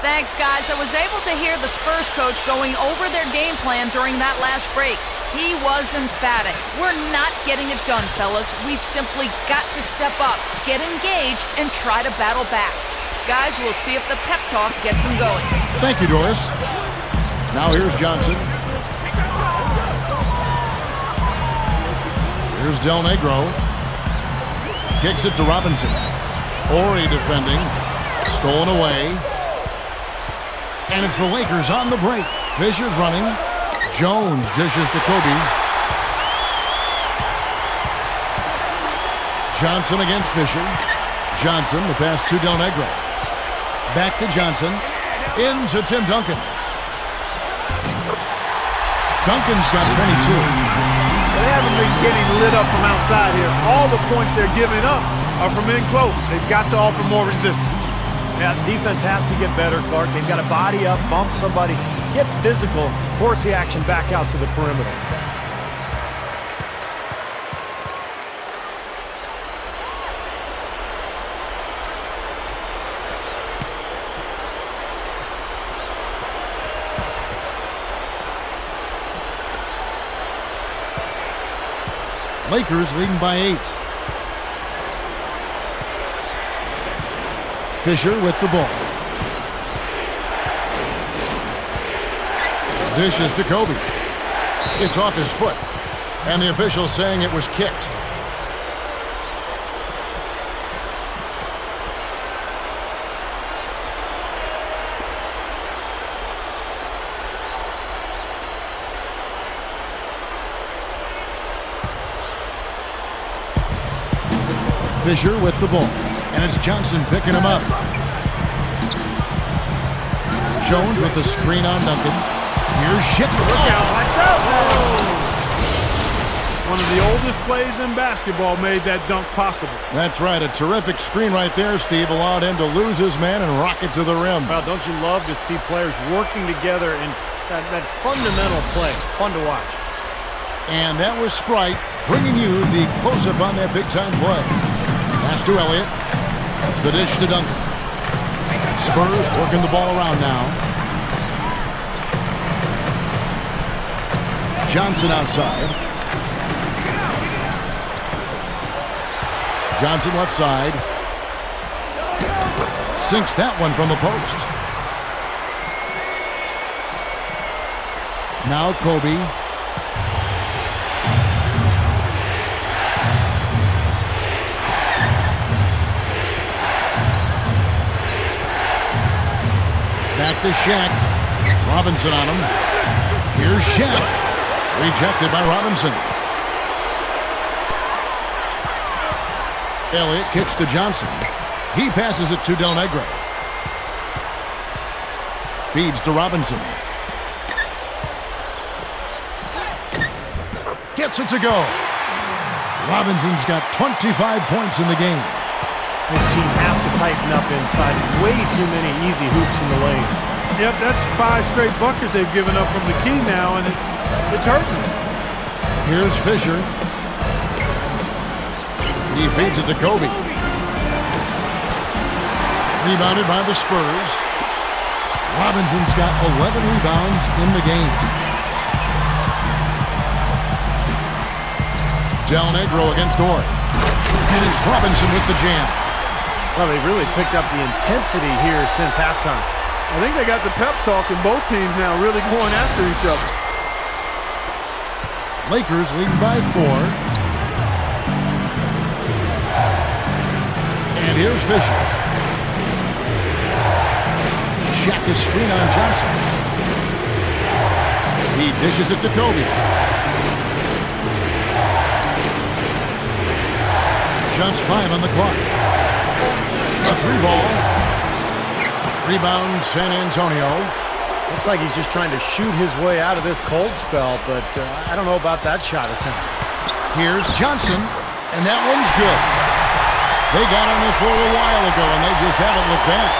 S5: Thanks, guys. I was able to hear the Spurs coach going over their game plan during that last break. He was emphatic. We're not getting it done, fellas. We've simply got to step up, get engaged, and try to battle back. Guys, we'll see if the pep talk gets them going.
S2: Thank you, Doris. Now here's Johnson. Here's Del Negro. Kicks it to Robinson. Ori defending. Stolen away. And it's the Lakers on the break. Fisher's running. Jones dishes to Kobe. Johnson against Fisher. Johnson, the pass to Del Negro. Back to Johnson. Into Tim Duncan. Duncan's got 22.
S4: They haven't been getting lit up from outside here. All the points they're giving up are from in close. They've got to offer more resistance.
S3: Yeah, defense has to get better, Clark. They've got to body up, bump somebody, get physical, force the action back out to the perimeter.
S2: Lakers leading by 8. Fisher with the ball. Dishes to Kobe. It's off his foot. And the official saying it was kicked. Fisher with the ball. And it's Johnson picking him up. Jones with the screen on Duncan. Here's Ship.
S4: Look out, watch out. One of the oldest plays in basketball made that dunk possible.
S2: That's right. A terrific screen right there, Steve. Allowed him to lose his man and rock it to the rim.
S3: Well, don't you love to see players working together in that fundamental play? Fun to watch.
S2: And that was Sprite bringing you the close-up on that big-time play. Pass to Elliott. The dish to Duncan. Spurs working the ball around now. Johnson outside. Johnson left side. Sinks that one from the post. Now Kobe. Back to Shaq. Robinson on him. Here's Shaq. Rejected by Robinson. Elliott kicks to Johnson. He passes it to Del Negro. Feeds to Robinson. Gets it to go. Robinson's got 25 points in the game.
S3: This team has to tighten up inside. Way too many easy hoops in the lane.
S4: Yep, that's 5 straight buckets they've given up from the key now, and it's hurting them.
S2: Here's Fisher. He feeds it to Kobe. Rebounded by the Spurs. Robinson's got 11 rebounds in the game. Del Negro against Orr. And it's Robinson with the jam.
S3: Well, they've really picked up the intensity here since halftime.
S4: I think they got the pep talk in both teams now, really going after each other.
S2: Lakers leading by 4. And here's Fisher. Shaq is screen on Johnson. He dishes it to Kobe. Just 5 on the clock. A 3-ball. Rebound, San Antonio.
S3: Looks like he's just trying to shoot his way out of this cold spell, but I don't know about that shot attempt.
S2: Here's Johnson, and that one's good. They got on this roll a while ago, and they just haven't looked back.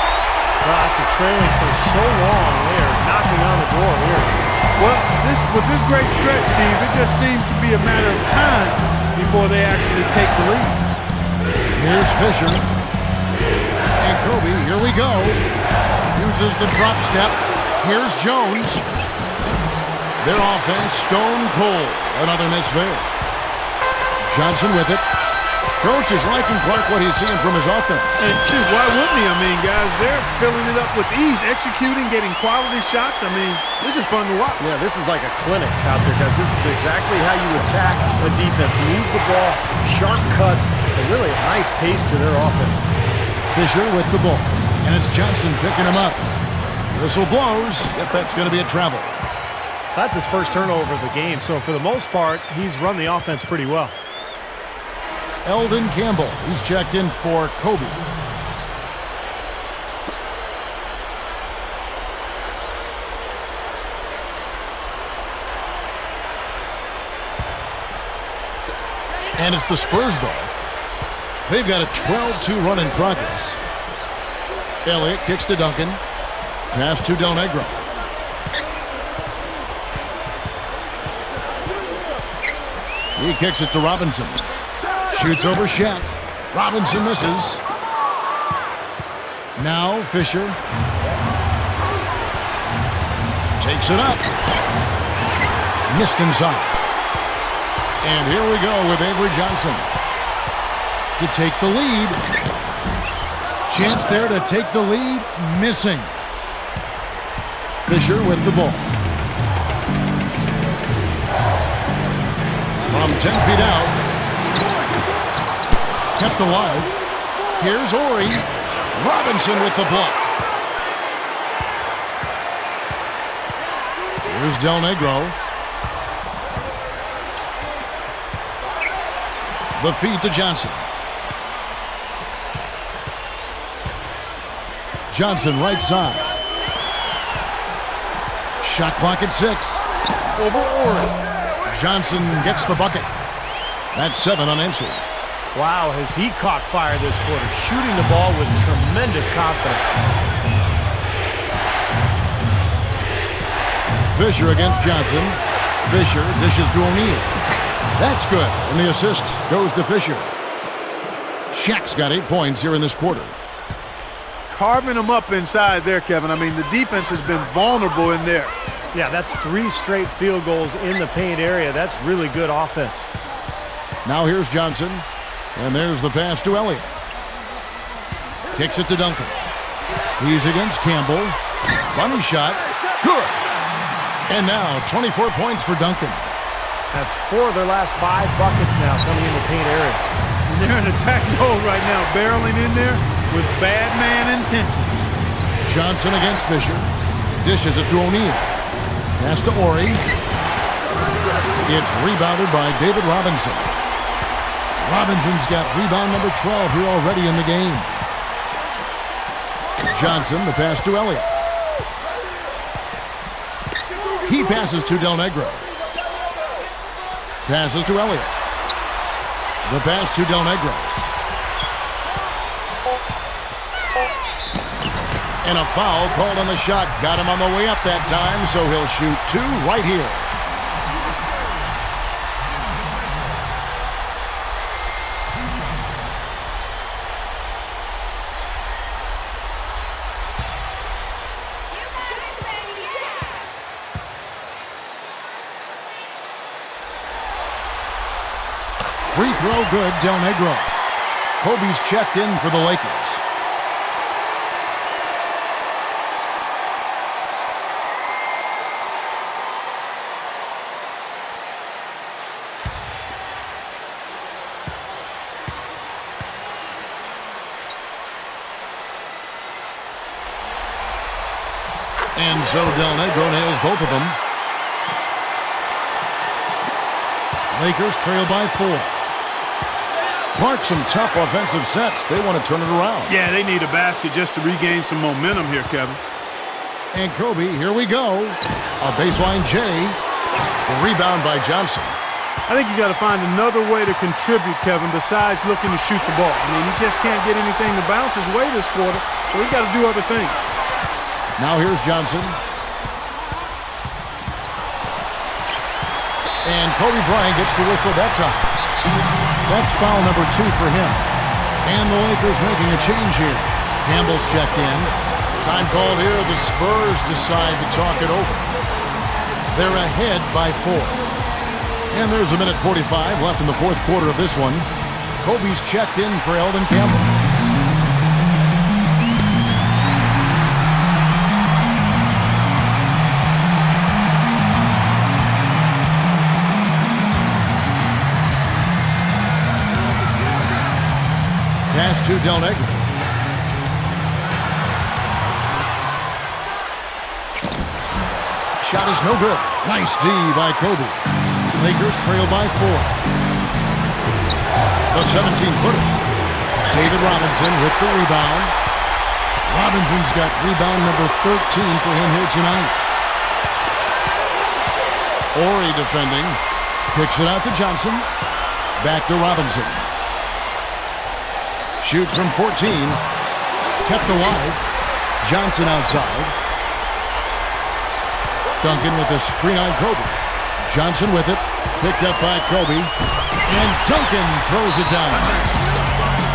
S3: Well, after trailing for so long, they are knocking on the door here.
S4: Well, with this great stretch, Steve, it just seems to be a matter of time before they actually take the lead.
S2: Here's Fisher. And Kobe, here we go. Uses the drop step. Here's Jones. Their offense stone cold. Another miss there. Johnson with it. Coach is liking Clark what he's seeing from his offense.
S4: And shoot, why wouldn't he? I mean, guys, they're filling it up with ease, executing, getting quality shots. I mean, this is fun to watch.
S3: Yeah, this is like a clinic out there, guys. This is exactly how you attack a defense. Move the ball, sharp cuts, and really a nice pace to their offense.
S2: Fisher with the ball. And it's Johnson picking him up. Whistle blows, if that's going to be a travel.
S3: That's his first turnover of the game, so for the most part, he's run the offense pretty well.
S2: Eldon Campbell, he's checked in for Kobe. And it's the Spurs ball. They've got a 12-2 run in progress. Elliott kicks to Duncan. Pass to Del Negro. He kicks it to Robinson. Shoots over Shaq. Robinson misses. Now Fisher. Takes it up. Missed inside. And here we go with Avery Johnson to take the lead. Chance there to take the lead. Missing. Fisher with the ball. From 10 feet out. Kept alive. Here's Ori. Robinson with the block. Here's Del Negro. The feed to Johnson. Johnson right side. Shot clock at 6. Over Ori. Johnson gets the bucket. That's 7 unanswered.
S3: Wow, has he caught fire this quarter, shooting the ball with tremendous confidence.
S2: Fisher against Johnson. Fisher dishes to O'Neal. That's good, and the assist goes to Fisher. Shaq's got 8 points here in this quarter.
S4: Carving them up inside there, Kevin. I mean, the defense has been vulnerable in there.
S3: Yeah, that's 3 straight field goals in the paint area. That's really good offense.
S2: Now here's Johnson, and there's the pass to Elliott. Kicks it to Duncan. He's against Campbell. Money shot. Good. And now 24 points for Duncan.
S3: That's 4 of their last 5 buckets now coming in the paint area.
S4: And they're in attack mode right now, barreling in there with bad man intentions.
S2: Johnson against Fisher. Dishes it to O'Neal. Pass to Ori. It's rebounded by David Robinson. Robinson's got rebound number 12 here already in the game. Johnson, the pass to Elliott. He passes to Del Negro. Passes to Elliott. The pass to Del Negro. And a foul called on the shot. Got him on the way up that time, so he'll shoot 2 right here. Free throw good, Del Negro. Kobe's checked in for the Lakers. And so Del Negro nails both of them. Lakers trail by 4. Clark, some tough offensive sets. They want to turn it around.
S4: Yeah, they need a basket just to regain some momentum here, Kevin.
S2: And Kobe, here we go. A baseline J. The rebound by Johnson.
S4: I think he's got to find another way to contribute, Kevin, besides looking to shoot the ball. I mean, he just can't get anything to bounce his way this quarter, so he's got to do other things.
S2: Now here's Johnson. And Kobe Bryant gets the whistle that time. That's foul number 2 for him. And the Lakers making a change here. Campbell's checked in. Time called here. The Spurs decide to talk it over. They're ahead by 4. And there's a minute 45 left in the 4th quarter of this one. Kobe's checked in for Eldon Campbell. Pass to Del Negro. shot is no good. Nice D by Kobe. Lakers trail by 4. The 17-footer. David Robinson with the rebound. Robinson's got rebound number 13 for him here tonight. Ori defending. Kicks it out to Johnson. Back to Robinson. Shoots from 14. Kept alive. Johnson outside. Duncan with the screen on Kobe. Johnson with it. Picked up by Kobe. And Duncan throws it down.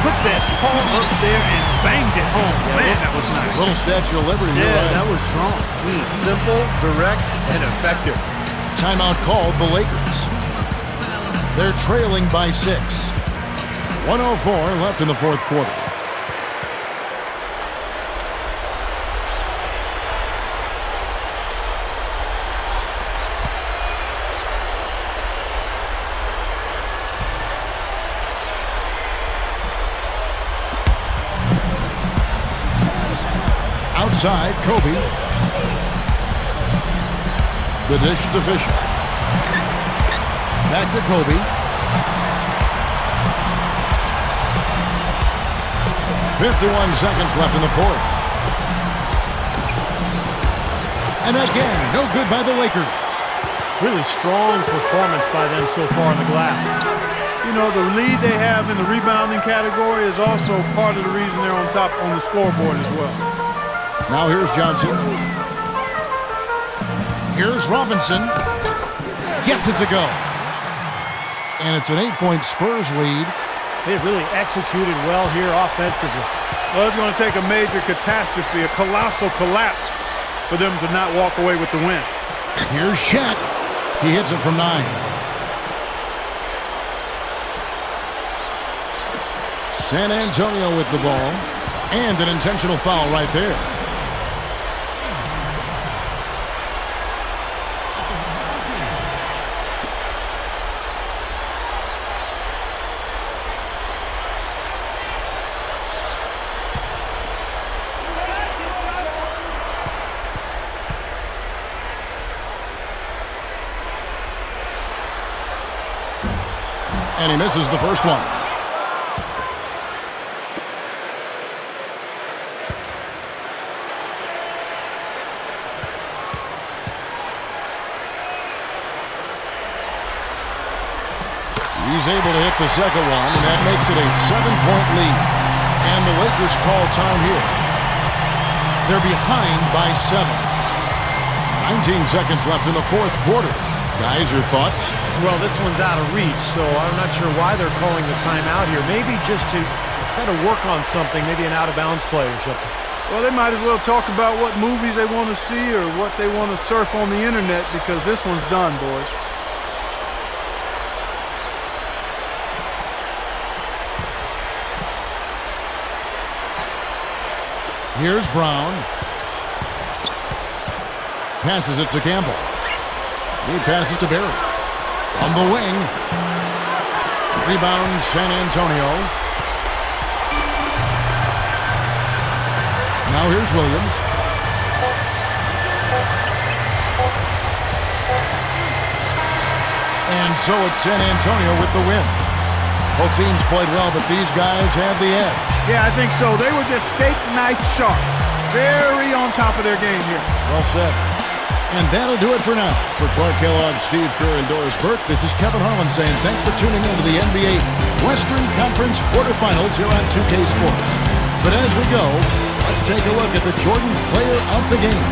S4: Put that ball up there and banged it home. Man, that was nice.
S2: Little Statue of Liberty.
S4: Yeah, that was strong.
S3: Simple, direct, and effective.
S2: Timeout called the Lakers. They're trailing by 6. 1:04 left in the fourth quarter. Outside, Kobe. The dish to Fisher. Back to Kobe. 51 seconds left in the fourth. And again, no good by the Lakers.
S3: Really strong performance by them so far on the glass.
S4: You know, the lead they have in the rebounding category is also part of the reason they're on top on the scoreboard as well.
S2: Now here's Johnson. Here's Robinson. Gets it to go. And it's an 8-point Spurs lead.
S3: They've really executed well here offensively.
S4: Well, it's going to take a major catastrophe, a colossal collapse for them to not walk away with the win.
S2: Here's Shaq. He hits it from 9. San Antonio with the ball. And an intentional foul right there. And he misses the first one. He's able to hit the second one, and that makes it a 7-point lead. And the Lakers call time here. They're behind by 7. 19 seconds left in the fourth quarter. Guys, your thoughts?
S3: Well, this one's out of reach, so I'm not sure why they're calling the timeout here. Maybe just to try to work on something, maybe an out-of-bounds play or something.
S4: Well, they might as well talk about what movies they want to see or what they want to surf on the internet, because this one's done, boys.
S2: Here's Brown. Passes it to Campbell. He passes to Barry. On the wing. Rebound San Antonio. Now here's Williams. And so it's San Antonio with the win. Both teams played well, but these guys had the edge.
S4: Yeah, I think so. They were just steak knife sharp. Very on top of their game here.
S2: Well said. And that'll do it for now. For Clark Kellogg, Steve Kerr, and Doris Burke, this is Kevin Harlan saying thanks for tuning in to the NBA Western Conference quarterfinals here on 2K Sports. But as we go, let's take a look at the Jordan player of the game.